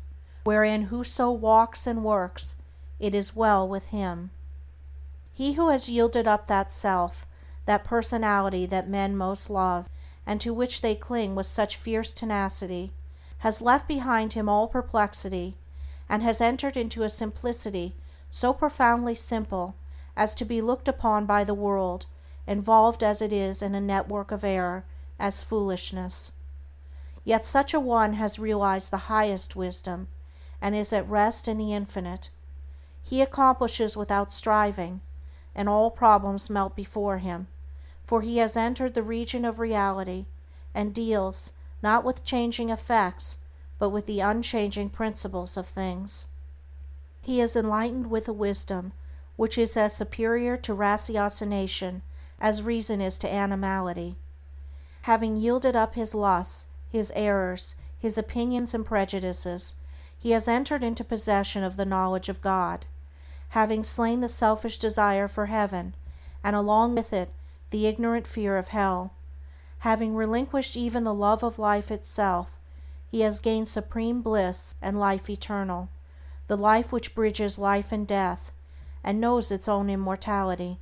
wherein whoso walks and works, it is well with him. He who has yielded up that self, that personality that men most love, and to which they cling with such fierce tenacity, has left behind him all perplexity, and has entered into a simplicity so profoundly simple as to be looked upon by the world, involved as it is in a network of error, as foolishness. Yet such a one has realized the highest wisdom, and is at rest in the Infinite. He accomplishes without striving, and all problems melt before him, for he has entered the region of reality, and deals, not with changing effects, but with the unchanging principles of things. He is enlightened with a wisdom which is as superior to ratiocination as reason is to animality. Having yielded up his lusts, his errors, his opinions and prejudices, he has entered into possession of the knowledge of God. Having slain the selfish desire for heaven, and along with it the ignorant fear of hell, having relinquished even the love of life itself, he has gained supreme bliss and life eternal, the life which bridges life and death, and knows its own immortality.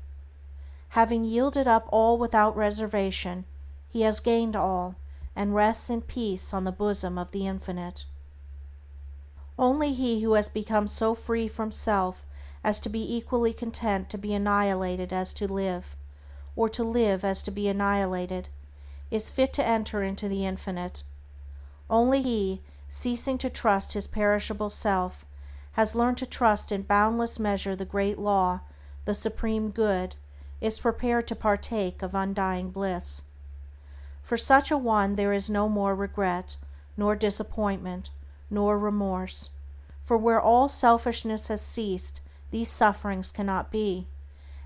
Having yielded up all without reservation, he has gained all, and rests in peace on the bosom of the Infinite. Only he who has become so free from self as to be equally content to be annihilated as to live, or to live as to be annihilated, is fit to enter into the Infinite. Only he, ceasing to trust his perishable self, has learned to trust in boundless measure the great law, the supreme good, is prepared to partake of undying bliss. For such a one there is no more regret, nor disappointment, nor remorse, for where all selfishness has ceased these sufferings cannot be,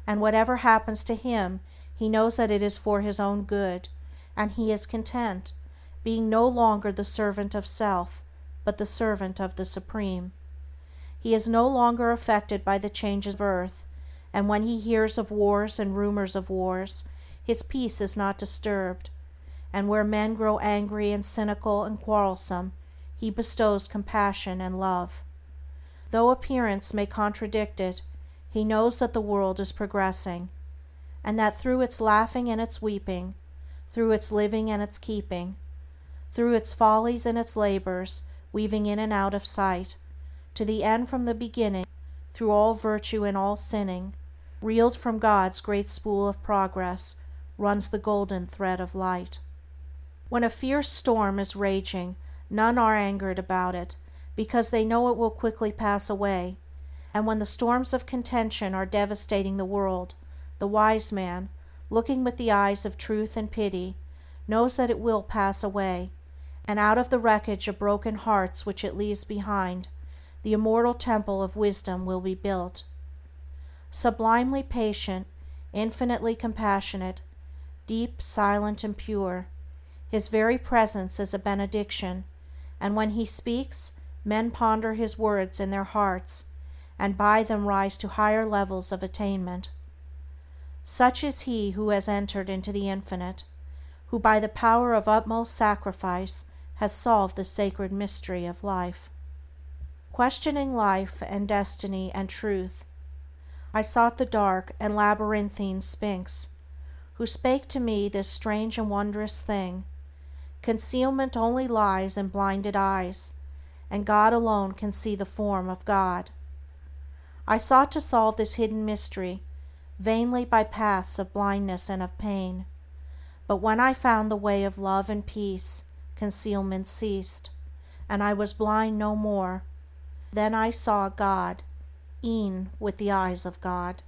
and whatever happens to him he knows that it is for his own good, and he is content, being no longer the servant of self, but the servant of the Supreme. He is no longer affected by the changes of earth, and when he hears of wars and rumors of wars, his peace is not disturbed, and where men grow angry and cynical and quarrelsome, he bestows compassion and love. Though appearance may contradict it, he knows that the world is progressing, and that through its laughing and its weeping, through its living and its keeping, through its follies and its labors, weaving in and out of sight, to the end from the beginning, through all virtue and all sinning, reeled from God's great spool of progress, runs the golden thread of light. When a fierce storm is raging, none are angered about it, because they know it will quickly pass away, and when the storms of contention are devastating the world, the wise man, looking with the eyes of truth and pity, knows that it will pass away, and out of the wreckage of broken hearts which it leaves behind, the immortal temple of wisdom will be built. Sublimely patient, infinitely compassionate, deep, silent, and pure, his very presence is a benediction, and when he speaks, men ponder his words in their hearts, and by them rise to higher levels of attainment. Such is he who has entered into the Infinite, who by the power of utmost sacrifice has solved the sacred mystery of life. Questioning life and destiny and truth, I sought the dark and labyrinthine Sphinx, who spake to me this strange and wondrous thing: concealment only lies in blinded eyes, and God alone can see the form of God. I sought to solve this hidden mystery, vainly by paths of blindness and of pain, but when I found the way of love and peace, concealment ceased, and I was blind no more. Then I saw God, e'en with the eyes of God.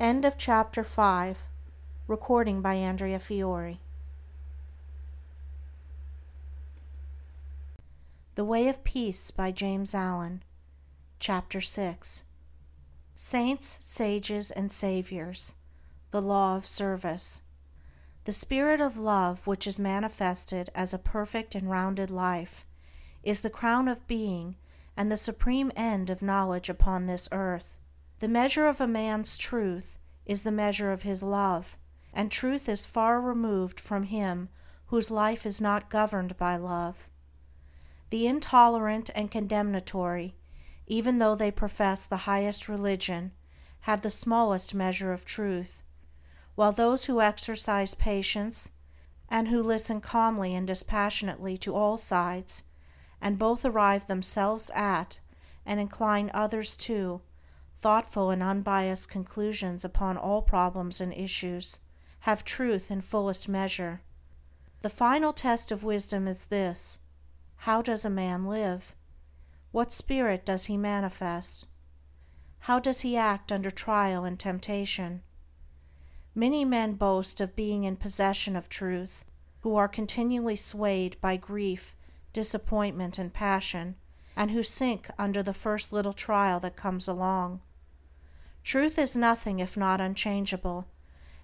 End of chapter 5. Recording by Andrea Fiore. The Way of Peace by James Allen. Chapter 6. Saints, Sages, and Saviors. the law of service. The spirit of love, which is manifested as a perfect and rounded life, is the crown of being and the supreme end of knowledge upon this earth. The measure of a man's truth is the measure of his love, and truth is far removed from him whose life is not governed by love. The intolerant and condemnatory, even though they profess the highest religion, have the smallest measure of truth, while those who exercise patience, and who listen calmly and dispassionately to all sides, and both arrive themselves at, and incline others to, thoughtful and unbiased conclusions upon all problems and issues, have truth in fullest measure. The final test of wisdom is this: how does a man live? What spirit does he manifest? How does he act under trial and temptation? Many men boast of being in possession of truth, who are continually swayed by grief, disappointment, and passion, and who sink under the first little trial that comes along. Truth is nothing if not unchangeable,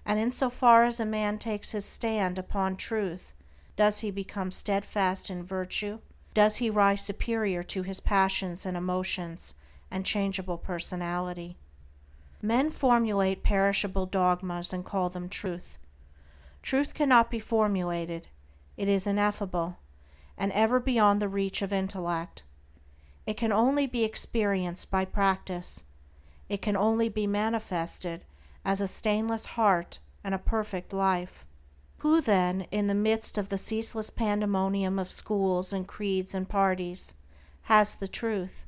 and in so far as a man takes his stand upon truth, does he become steadfast in virtue, does he rise superior to his passions and emotions and changeable personality. Men formulate perishable dogmas and call them truth. Truth cannot be formulated, it is ineffable, and ever beyond the reach of intellect. It can only be experienced by practice. It can only be manifested as a stainless heart and a perfect life. Who then, in the midst of the ceaseless pandemonium of schools and creeds and parties, has the truth?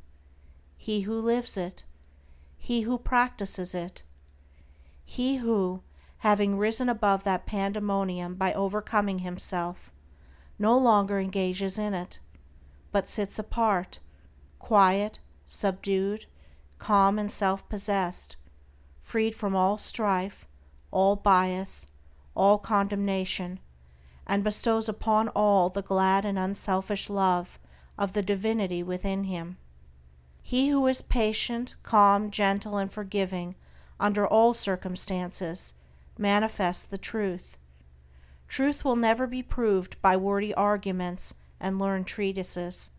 He who lives it, he who practices it, he who, having risen above that pandemonium by overcoming himself, no longer engages in it, but sits apart, quiet, subdued, calm and self-possessed, freed from all strife, all bias, all condemnation, and bestows upon all the glad and unselfish love of the divinity within him. He who is patient, calm, gentle, and forgiving under all circumstances manifests the truth. Truth will never be proved by wordy arguments and learned treatises,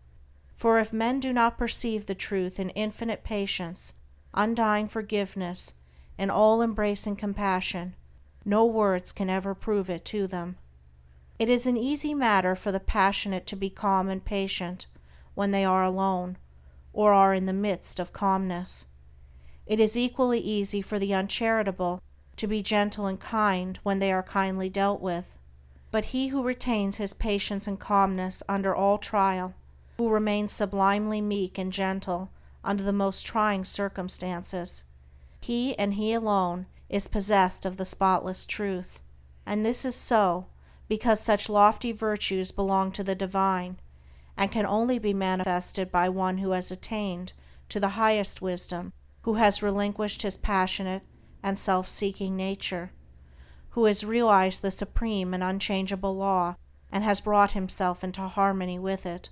for if men do not perceive the truth in infinite patience, undying forgiveness, and all-embracing compassion, no words can ever prove it to them. It is an easy matter for the passionate to be calm and patient when they are alone, or are in the midst of calmness. It is equally easy for the uncharitable to be gentle and kind when they are kindly dealt with. But he who retains his patience and calmness under all trial, who remains sublimely meek and gentle under the most trying circumstances, he and he alone is possessed of the spotless truth. And this is so because such lofty virtues belong to the divine, and can only be manifested by one who has attained to the highest wisdom, who has relinquished his passionate and self-seeking nature, who has realized the supreme and unchangeable law, and has brought himself into harmony with it.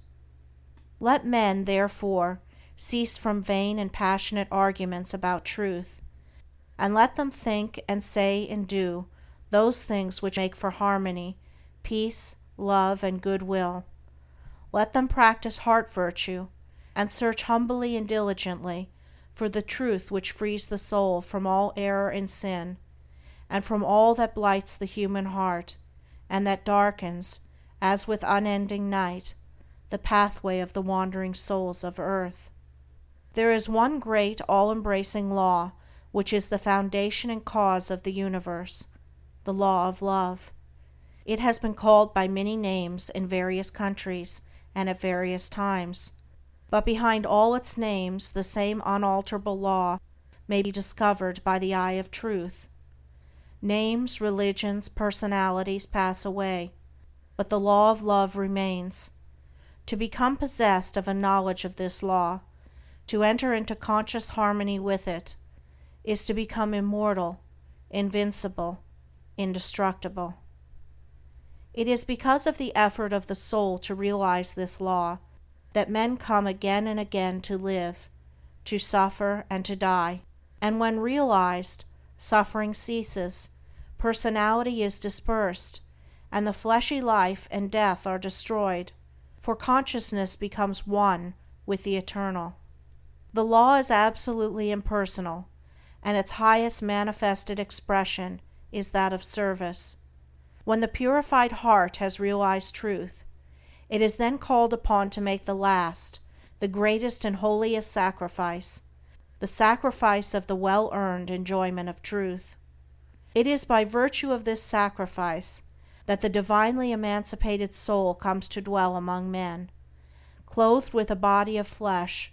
Let men, therefore, cease from vain and passionate arguments about truth, and let them think and say and do those things which make for harmony, peace, love, and goodwill. Let them practice heart virtue, and search humbly and diligently for the truth which frees the soul from all error and sin, and from all that blights the human heart, and that darkens, as with unending night, the pathway of the wandering souls of earth. There is one great all-embracing law which is the foundation and cause of the universe, the law of love. It has been called by many names in various countries and at various times, but behind all its names the same unalterable law may be discovered by the eye of truth. Names, religions, personalities pass away, but the law of love remains. To become possessed of a knowledge of this law, to enter into conscious harmony with it, is to become immortal, invincible, indestructible. It is because of the effort of the soul to realize this law that men come again and again to live, to suffer, and to die, and when realized, suffering ceases, personality is dispersed, and the fleshy life and death are destroyed, for consciousness becomes one with the eternal. The law is absolutely impersonal, and its highest manifested expression is that of service. When the purified heart has realized truth, it is then called upon to make the last, the greatest and holiest sacrifice, the sacrifice of the well-earned enjoyment of truth. It is by virtue of this sacrifice that the divinely emancipated soul comes to dwell among men, clothed with a body of flesh,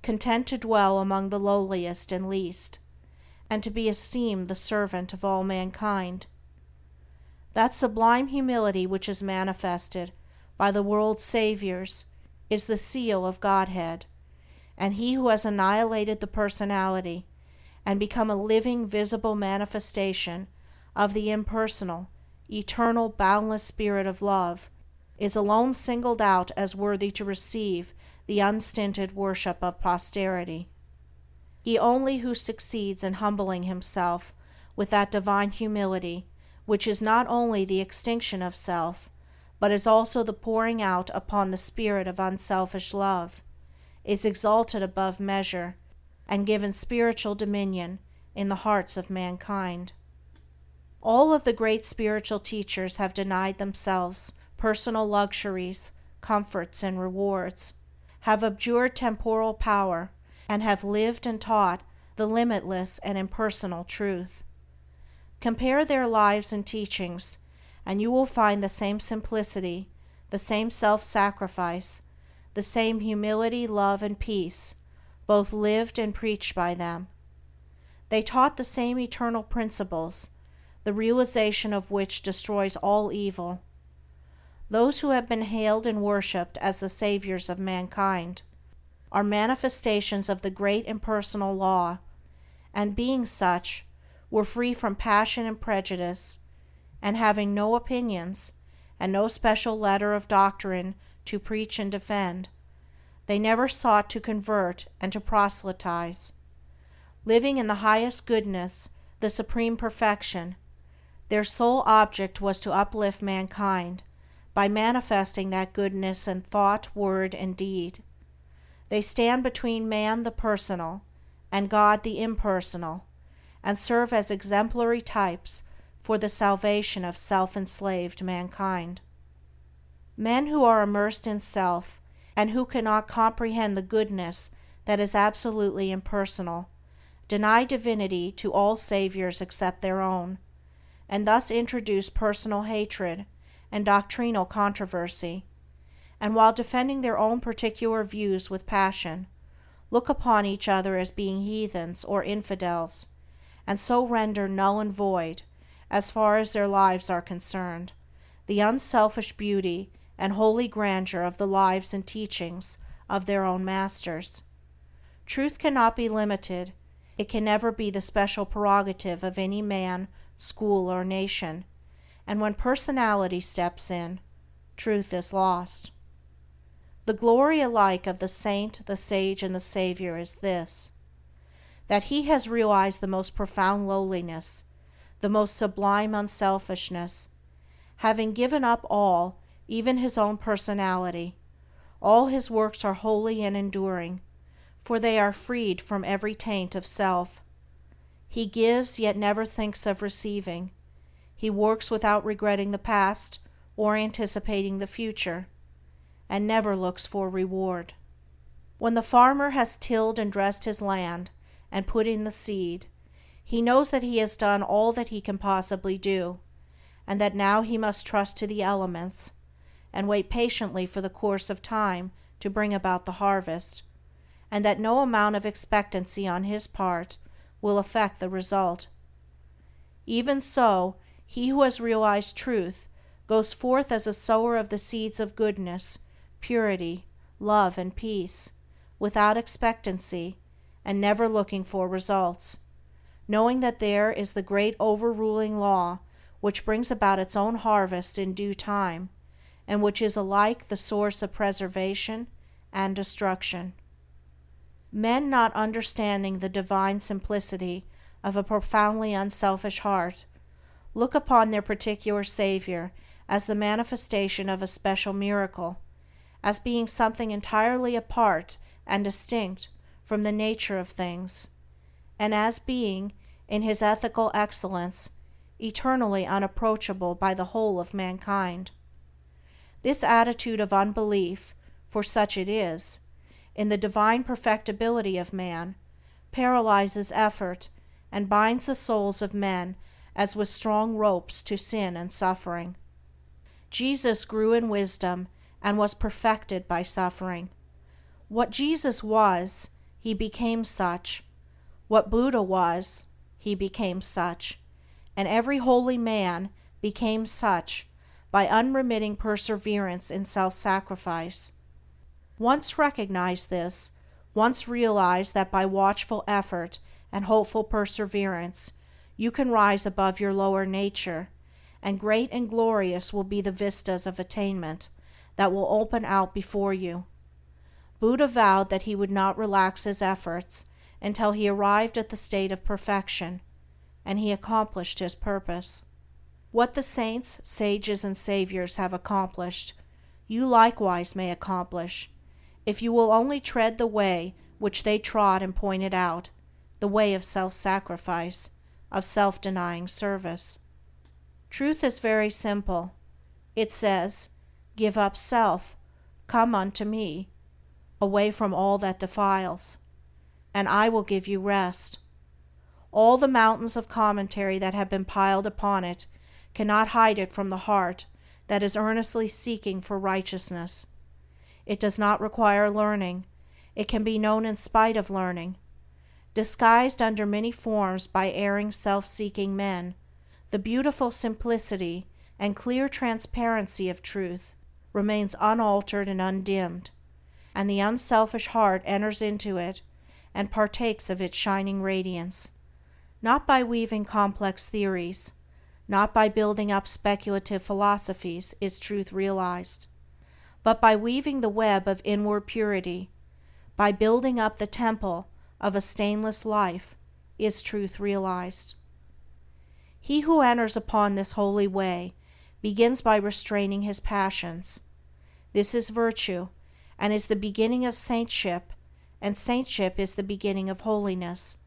content to dwell among the lowliest and least, and to be esteemed the servant of all mankind. That sublime humility which is manifested by the world's saviors is the seal of Godhead, and he who has annihilated the personality and become a living, visible manifestation of the impersonal, eternal, boundless Spirit of Love is alone singled out as worthy to receive the unstinted worship of posterity. He only who succeeds in humbling himself with that divine humility which is not only the extinction of self, but is also the pouring out upon the spirit of unselfish love, is exalted above measure and given spiritual dominion in the hearts of mankind. All of the great spiritual teachers have denied themselves personal luxuries, comforts, and rewards, have abjured temporal power, and have lived and taught the limitless and impersonal truth. Compare their lives and teachings, and you will find the same simplicity, the same self-sacrifice, the same humility, love, and peace, both lived and preached by them. They taught the same eternal principles, the realization of which destroys all evil. Those who have been hailed and worshipped as the saviors of mankind are manifestations of the great impersonal law, and being such, were free from passion and prejudice, and having no opinions, and no special letter of doctrine to preach and defend, they never sought to convert and to proselytize. Living in the highest goodness, the supreme perfection, their sole object was to uplift mankind by manifesting that goodness in thought, word, and deed. They stand between man the personal and God the impersonal, and serve as exemplary types for the salvation of self-enslaved mankind. Men who are immersed in self, and who cannot comprehend the goodness that is absolutely impersonal, deny divinity to all saviors except their own, and thus introduce personal hatred and doctrinal controversy, and while defending their own particular views with passion, look upon each other as being heathens or infidels, and so render null and void, as far as their lives are concerned, the unselfish beauty and holy grandeur of the lives and teachings of their own masters. Truth cannot be limited, it can never be the special prerogative of any man, school, or nation, and when personality steps in, truth is lost. The glory alike of the saint, the sage, and the savior is this, that he has realized the most profound lowliness, the most sublime unselfishness, having given up all, even his own personality. All his works are holy and enduring, for they are freed from every taint of self. He gives, yet never thinks of receiving. He works without regretting the past or anticipating the future, and never looks for reward. When the farmer has tilled and dressed his land and put in the seed, he knows that he has done all that he can possibly do, and that now he must trust to the elements, and wait patiently for the course of time to bring about the harvest, and that no amount of expectancy on his part will affect the result. Even so, he who has realized truth goes forth as a sower of the seeds of goodness, purity, love, and peace, without expectancy, and never looking for results, knowing that there is the great overruling law which brings about its own harvest in due time, and which is alike the source of preservation and destruction. Men not understanding the divine simplicity of a profoundly unselfish heart look upon their particular savior as the manifestation of a special miracle, as being something entirely apart and distinct from the nature of things, and as being, in his ethical excellence, eternally unapproachable by the whole of mankind. This attitude of unbelief, for such it is, in the divine perfectibility of man, paralyzes effort and binds the souls of men as with strong ropes to sin and suffering. Jesus grew in wisdom and was perfected by suffering. What Jesus was, he became such. What Buddha was, he became such. And every holy man became such by unremitting perseverance in self-sacrifice. Once recognize this, once realize that by watchful effort and hopeful perseverance you can rise above your lower nature, and great and glorious will be the vistas of attainment that will open out before you. Buddha vowed that he would not relax his efforts until he arrived at the state of perfection, and he accomplished his purpose. What the saints, sages, and saviors have accomplished, you likewise may accomplish, if you will only tread the way which they trod and pointed out, the way of self-sacrifice, of self-denying service. Truth is very simple. It says, "Give up self, come unto me, away from all that defiles, and I will give you rest." All the mountains of commentary that have been piled upon it cannot hide it from the heart that is earnestly seeking for righteousness. It does not require learning. It can be known in spite of learning. Disguised under many forms by erring self-seeking men, the beautiful simplicity and clear transparency of truth remains unaltered and undimmed, and the unselfish heart enters into it and partakes of its shining radiance. Not by weaving complex theories, not by building up speculative philosophies is truth realized, but by weaving the web of inward purity, by building up the temple of a stainless life, is truth realized. He who enters upon this holy way begins by restraining his passions. This is virtue, and is the beginning of saintship, and saintship is the beginning of holiness.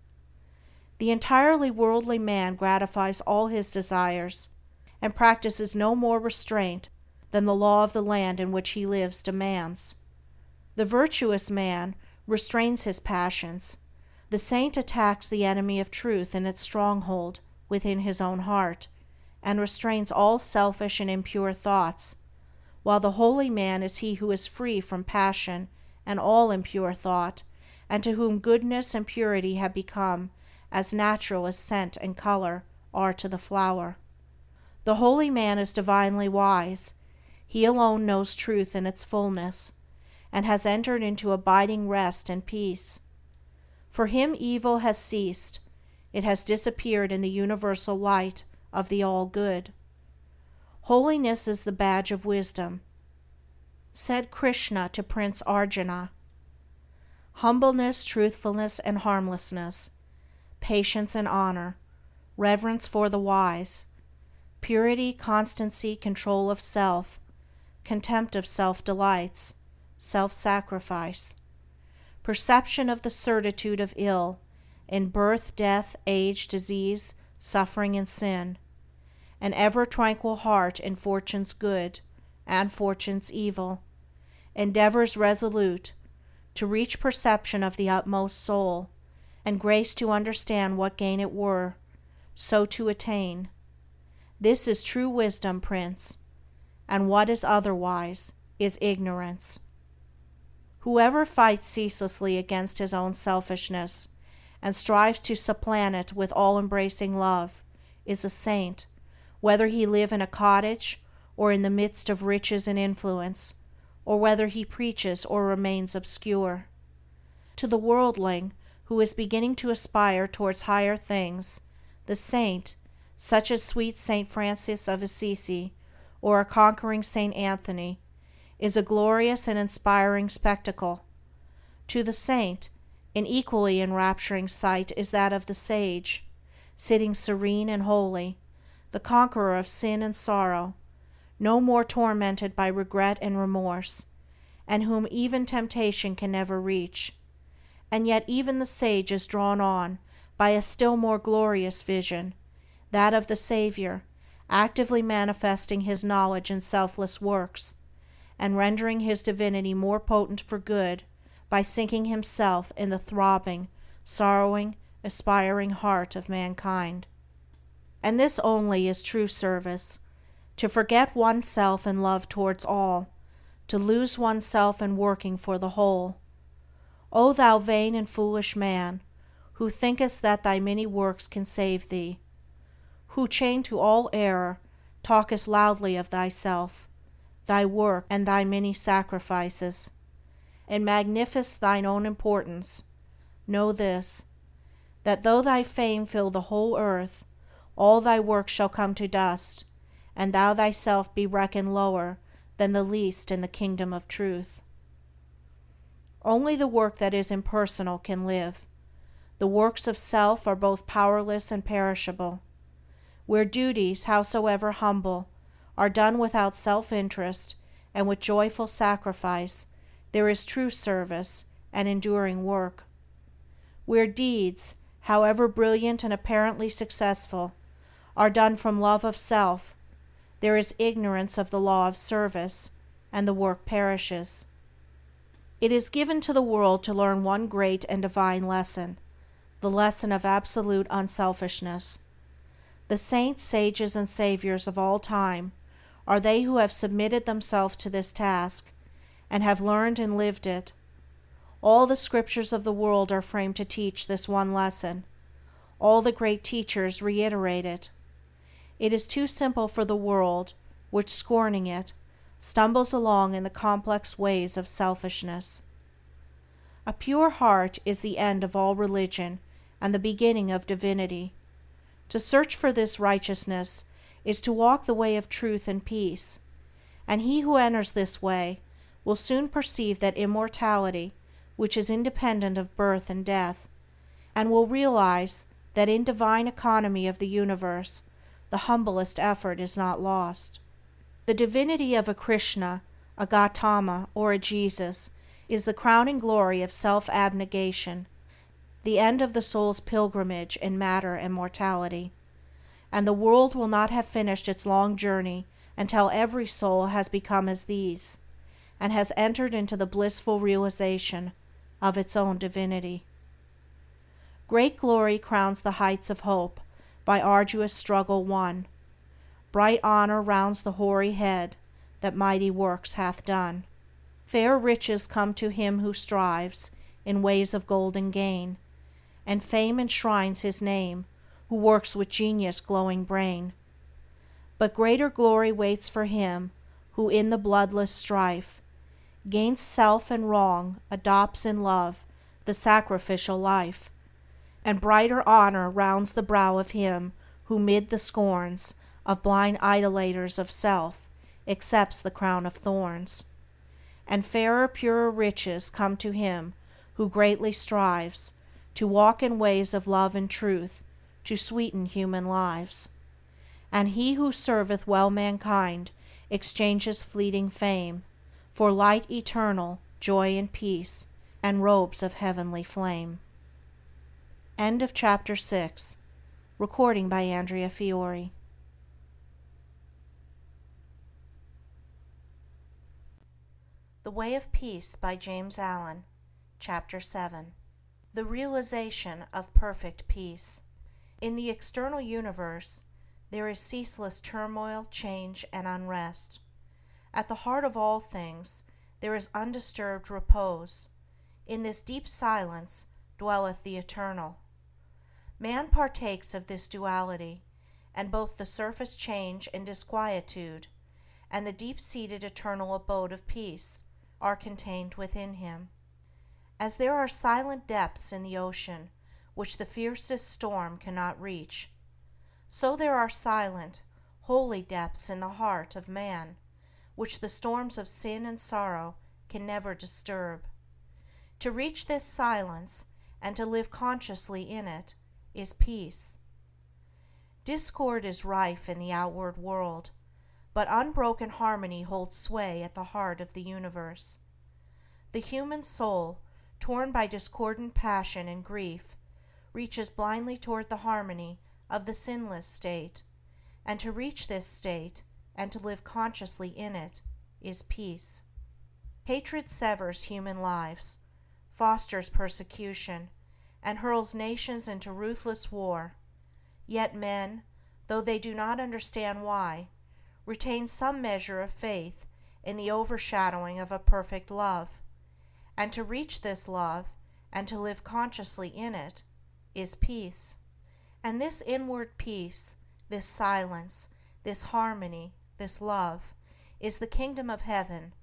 The entirely worldly man gratifies all his desires, and practices no more restraint than the law of the land in which he lives demands. The virtuous man restrains his passions. The saint attacks the enemy of truth in its stronghold within his own heart, and restrains all selfish and impure thoughts, while the holy man is he who is free from passion and all impure thought, and to whom goodness and purity have become as natural as scent and color are to the flower. The holy man is divinely wise. He alone knows truth in its fullness, and has entered into abiding rest and peace. For him evil has ceased. It has disappeared in the universal light of the All-Good. Holiness is the badge of wisdom. Said Krishna to Prince Arjuna, "Humbleness, truthfulness, and harmlessness, patience and honor, reverence for the wise, purity, constancy, control of self, contempt of self-delights, self-sacrifice, perception of the certitude of ill in birth, death, age, disease, suffering, and sin, an ever tranquil heart in fortune's good and fortune's evil, endeavors resolute to reach perception of the utmost soul, and grace to understand what gain it were, so to attain. This is true wisdom, Prince, and what is otherwise is ignorance." Whoever fights ceaselessly against his own selfishness, and strives to supplant it with all-embracing love, is a saint, whether he live in a cottage or in the midst of riches and influence, or whether he preaches or remains obscure. To the worldling, who is beginning to aspire towards higher things, the saint, such as sweet Saint Francis of Assisi or a conquering Saint Anthony, is a glorious and inspiring spectacle. To the saint, an equally enrapturing sight is that of the sage, sitting serene and holy, the conqueror of sin and sorrow, no more tormented by regret and remorse, and whom even temptation can never reach. And yet even the sage is drawn on by a still more glorious vision, that of the Savior, actively manifesting his knowledge in selfless works, and rendering his divinity more potent for good by sinking himself in the throbbing, sorrowing, aspiring heart of mankind. And this only is true service, to forget oneself in love towards all, to lose oneself in working for the whole. O thou vain and foolish man, who thinkest that thy many works can save thee, who, chained to all error, talkest loudly of thyself, thy work, and thy many sacrifices, and magnifiest thine own importance, know this, that though thy fame fill the whole earth, all thy works shall come to dust, and thou thyself be reckoned lower than the least in the kingdom of truth. Only the work that is impersonal can live. The works of self are both powerless and perishable. Where duties, howsoever humble, are done without self-interest and with joyful sacrifice, there is true service and enduring work. Where deeds, however brilliant and apparently successful, are done from love of self, there is ignorance of the law of service, and the work perishes. It is given to the world to learn one great and divine lesson, the lesson of absolute unselfishness. The saints, sages, and saviors of all time are they who have submitted themselves to this task, and have learned and lived it. All the scriptures of the world are framed to teach this one lesson. All the great teachers reiterate it. It is too simple for the world, which, scorning it, stumbles along in the complex ways of selfishness. A pure heart is the end of all religion and the beginning of divinity. To search for this righteousness is to walk the way of truth and peace, and he who enters this way will soon perceive that immortality, which is independent of birth and death, and will realize that in divine economy of the universe the humblest effort is not lost. The divinity of a Krishna, a Gautama, or a Jesus is the crowning glory of self-abnegation, the end of the soul's pilgrimage in matter and mortality, and the world will not have finished its long journey until every soul has become as these, and has entered into the blissful realization of its own divinity. Great glory crowns the heights of hope by arduous struggle won. Bright honor rounds the hoary head that mighty works hath done. Fair riches come to him who strives in ways of golden gain, and fame enshrines his name who works with genius glowing brain. But greater glory waits for him who in the bloodless strife gains self and wrong, adopts in love the sacrificial life, and brighter honor rounds the brow of him who mid the scorns of blind idolaters of self accepts the crown of thorns. And fairer, purer riches come to him who greatly strives to walk in ways of love and truth to sweeten human lives. And he who serveth well mankind exchanges fleeting fame for light eternal, joy and peace, and robes of heavenly flame. End of chapter 6. Recording by Andrea Fiore. The Way of Peace by James Allen. Chapter 7. The realization of perfect peace. In the external universe, there is ceaseless turmoil, change, and unrest. At the heart of all things, there is undisturbed repose. In this deep silence dwelleth the Eternal. Man partakes of this duality, and both the surface change and disquietude, and the deep-seated eternal abode of peace, are contained within him. As there are silent depths in the ocean which the fiercest storm cannot reach, so there are silent, holy depths in the heart of man which the storms of sin and sorrow can never disturb. To reach this silence and to live consciously in it is peace. Discord is rife in the outward world, but unbroken harmony holds sway at the heart of the universe. The human soul, torn by discordant passion and grief, reaches blindly toward the harmony of the sinless state, and to reach this state, and to live consciously in it, is peace. Hatred severs human lives, fosters persecution, and hurls nations into ruthless war, yet men, though they do not understand why, retain some measure of faith in the overshadowing of a perfect love, and to reach this love, and to live consciously in it, is peace. And this inward peace, this silence, this harmony, this love, is the kingdom of heaven,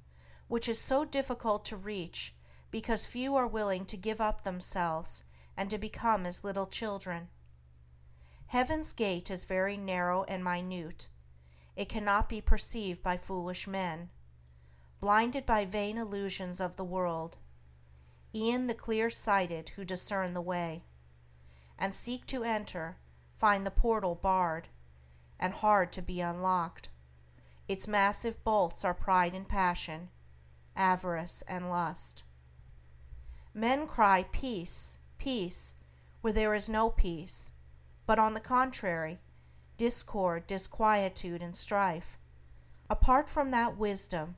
which is so difficult to reach because few are willing to give up themselves and to become as little children. Heaven's gate is very narrow and minute. It cannot be perceived by foolish men, blinded by vain illusions of the world. E'en the clear-sighted who discern the way, and seek to enter, find the portal barred, and hard to be unlocked. Its massive bolts are pride and passion, avarice and lust. Men cry peace, peace, where there is no peace, but on the contrary, discord, disquietude, and strife. Apart from that wisdom,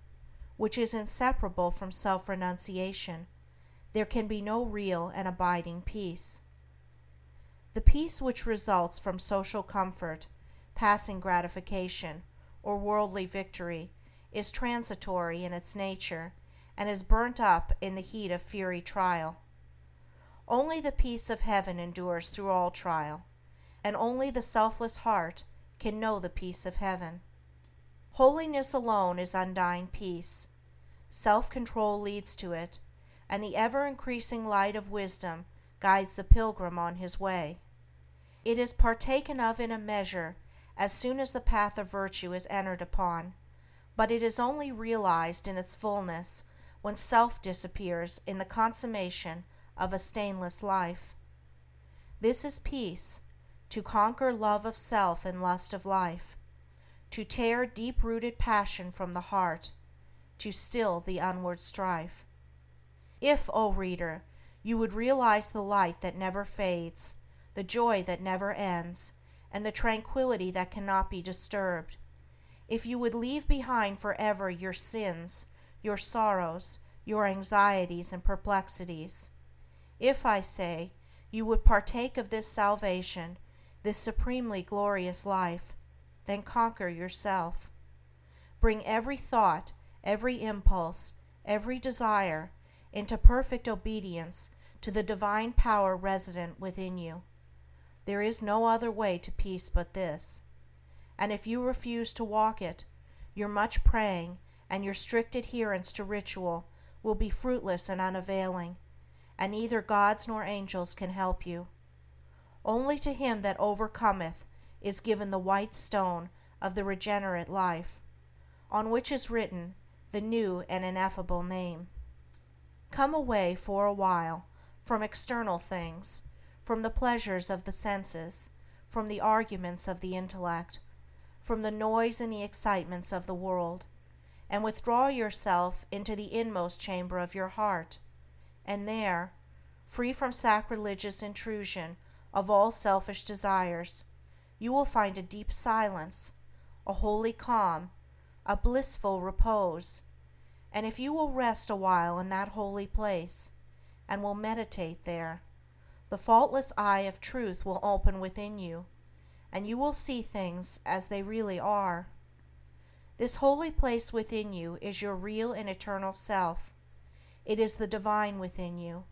which is inseparable from self-renunciation, there can be no real and abiding peace. The peace which results from social comfort, passing gratification, or worldly victory is transitory in its nature and is burnt up in the heat of fiery trial. Only the peace of heaven endures through all trial, and only the selfless heart can know the peace of heaven. Holiness alone is undying peace. Self-control leads to it, and the ever-increasing light of wisdom guides the pilgrim on his way. It is partaken of in a measure as soon as the path of virtue is entered upon, but it is only realized in its fullness when self disappears in the consummation of a stainless life. This is peace, to conquer love of self and lust of life, to tear deep-rooted passion from the heart, to still the onward strife. If, O reader, you would realize the light that never fades, the joy that never ends, and the tranquility that cannot be disturbed, if you would leave behind forever your sins, your sorrows, your anxieties and perplexities, if, I say, you would partake of this salvation, this supremely glorious life, then conquer yourself. Bring every thought, every impulse, every desire into perfect obedience to the divine power resident within you. There is no other way to peace but this, and if you refuse to walk it, your much praying and your strict adherence to ritual will be fruitless and unavailing, and neither gods nor angels can help you. Only to him that overcometh is given the white stone of the regenerate life, on which is written the new and ineffable name. Come away for a while from external things, from the pleasures of the senses, from the arguments of the intellect, from the noise and the excitements of the world, and withdraw yourself into the inmost chamber of your heart, and there, free from sacrilegious intrusion of all selfish desires, you will find a deep silence, a holy calm, a blissful repose, and if you will rest a while in that holy place, and will meditate there, the faultless eye of truth will open within you, and you will see things as they really are. This holy place within you is your real and eternal self. It is the divine within you,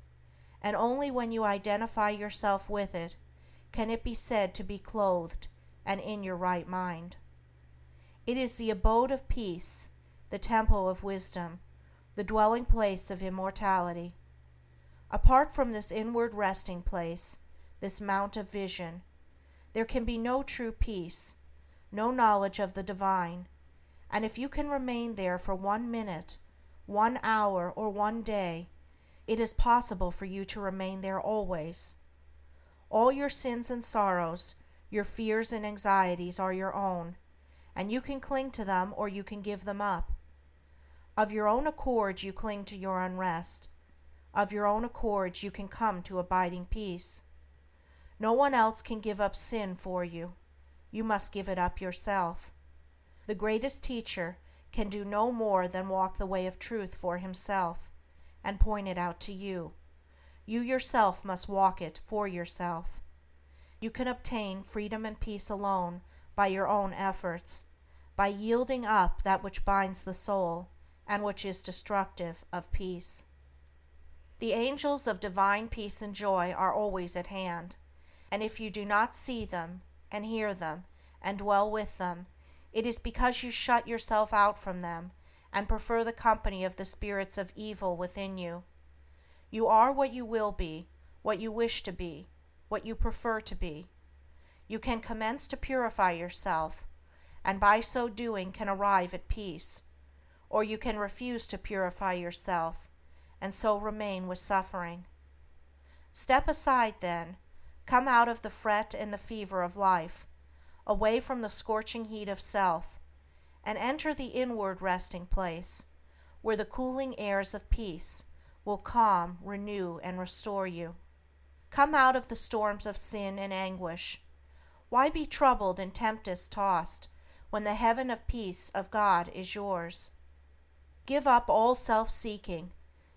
and only when you identify yourself with it can it be said to be clothed and in your right mind. It is the abode of peace, the temple of wisdom, the dwelling place of immortality. Apart from this inward resting place, this mount of vision, there can be no true peace, no knowledge of the divine, and if you can remain there for 1 minute, 1 hour, or 1 day, it is possible for you to remain there always. All your sins and sorrows, Your fears and anxieties are your own, and you can cling to them or you can give them up. Of your own accord you cling to your unrest. Of your own accord you can come to abiding peace. No one else can give up sin for you. You must give it up yourself. The greatest teacher can do no more than walk the way of truth for himself and point it out to you. You yourself must walk it for yourself. You can obtain freedom and peace alone by your own efforts, by yielding up that which binds the soul and which is destructive of peace. The angels of divine peace and joy are always at hand, and if you do not see them and hear them and dwell with them, it is because you shut yourself out from them and prefer the company of the spirits of evil within you. You are what you will be, what you wish to be, what you prefer to be. You can commence to purify yourself, and by so doing can arrive at peace, or you can refuse to purify yourself, and so remain with suffering. Step aside then, come out of the fret and the fever of life, away from the scorching heat of self, and enter the inward resting place, where the cooling airs of peace will calm, renew, and restore you. Come out of the storms of sin and anguish. Why be troubled and tempest tossed when the heaven of peace of God is yours? Give up all self-seeking.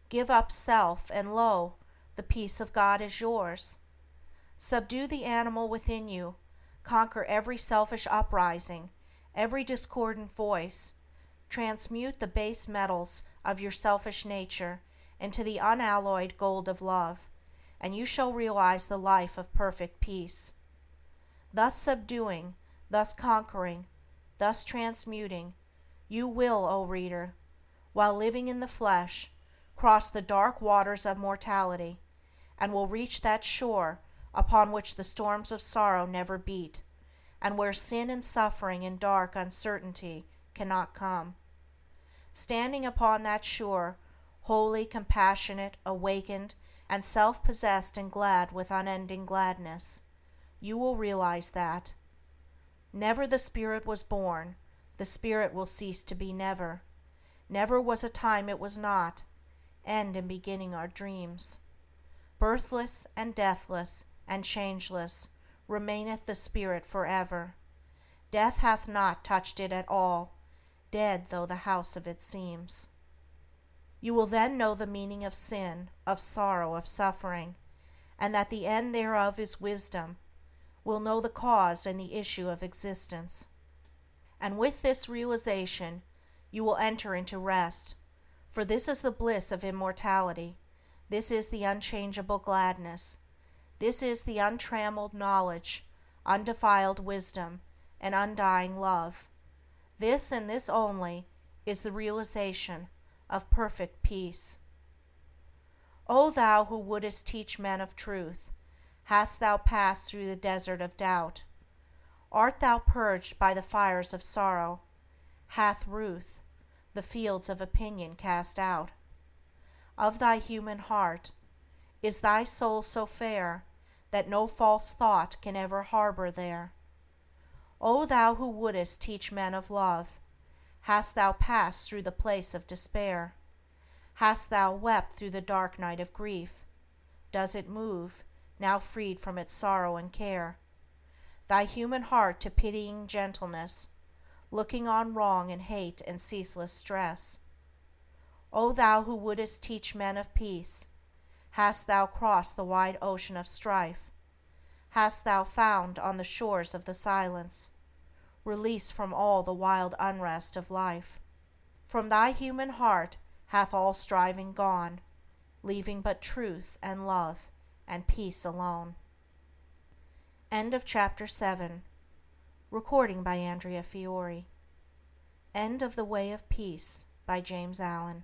Give up self, and lo, the peace of God is yours. Subdue the animal within you. Conquer every selfish uprising, every discordant voice. Transmute the base metals of your selfish nature into the unalloyed gold of love, and you shall realize the life of perfect peace. Thus subduing, thus conquering, thus transmuting, you will, O reader, while living in the flesh, cross the dark waters of mortality, and will reach that shore upon which the storms of sorrow never beat, and where sin and suffering and dark uncertainty cannot come. Standing upon that shore, holy, compassionate, awakened, and self-possessed and glad with unending gladness, you will realize that never the Spirit was born, the Spirit will cease to be never. Never was a time it was not. End and beginning are dreams. Birthless and deathless and changeless remaineth the Spirit forever. Death hath not touched it at all, dead though the house of it seems. You will then know the meaning of sin, of sorrow, of suffering, and that the end thereof is wisdom, will know the cause and the issue of existence. And with this realization you will enter into rest, for this is the bliss of immortality, this is the unchangeable gladness, this is the untrammeled knowledge, undefiled wisdom, and undying love. This and this only is the realization of perfect peace. O thou who wouldest teach men of truth, hast thou passed through the desert of doubt? Art thou purged by the fires of sorrow? Hath Ruth the fields of opinion cast out? Of thy human heart, is thy soul so fair that no false thought can ever harbor there? O thou who wouldest teach men of love, hast thou passed through the place of despair? Hast thou wept through the dark night of grief? Does it move, now freed from its sorrow and care, thy human heart to pitying gentleness, looking on wrong and hate and ceaseless stress? O thou who wouldest teach men of peace, hast thou crossed the wide ocean of strife? Hast thou found on the shores of the silence release from all the wild unrest of life? From thy human heart hath all striving gone, leaving but truth and love and peace alone. End of chapter 7. Recording by Andrea Fiore. End of The Way of Peace by James Allen.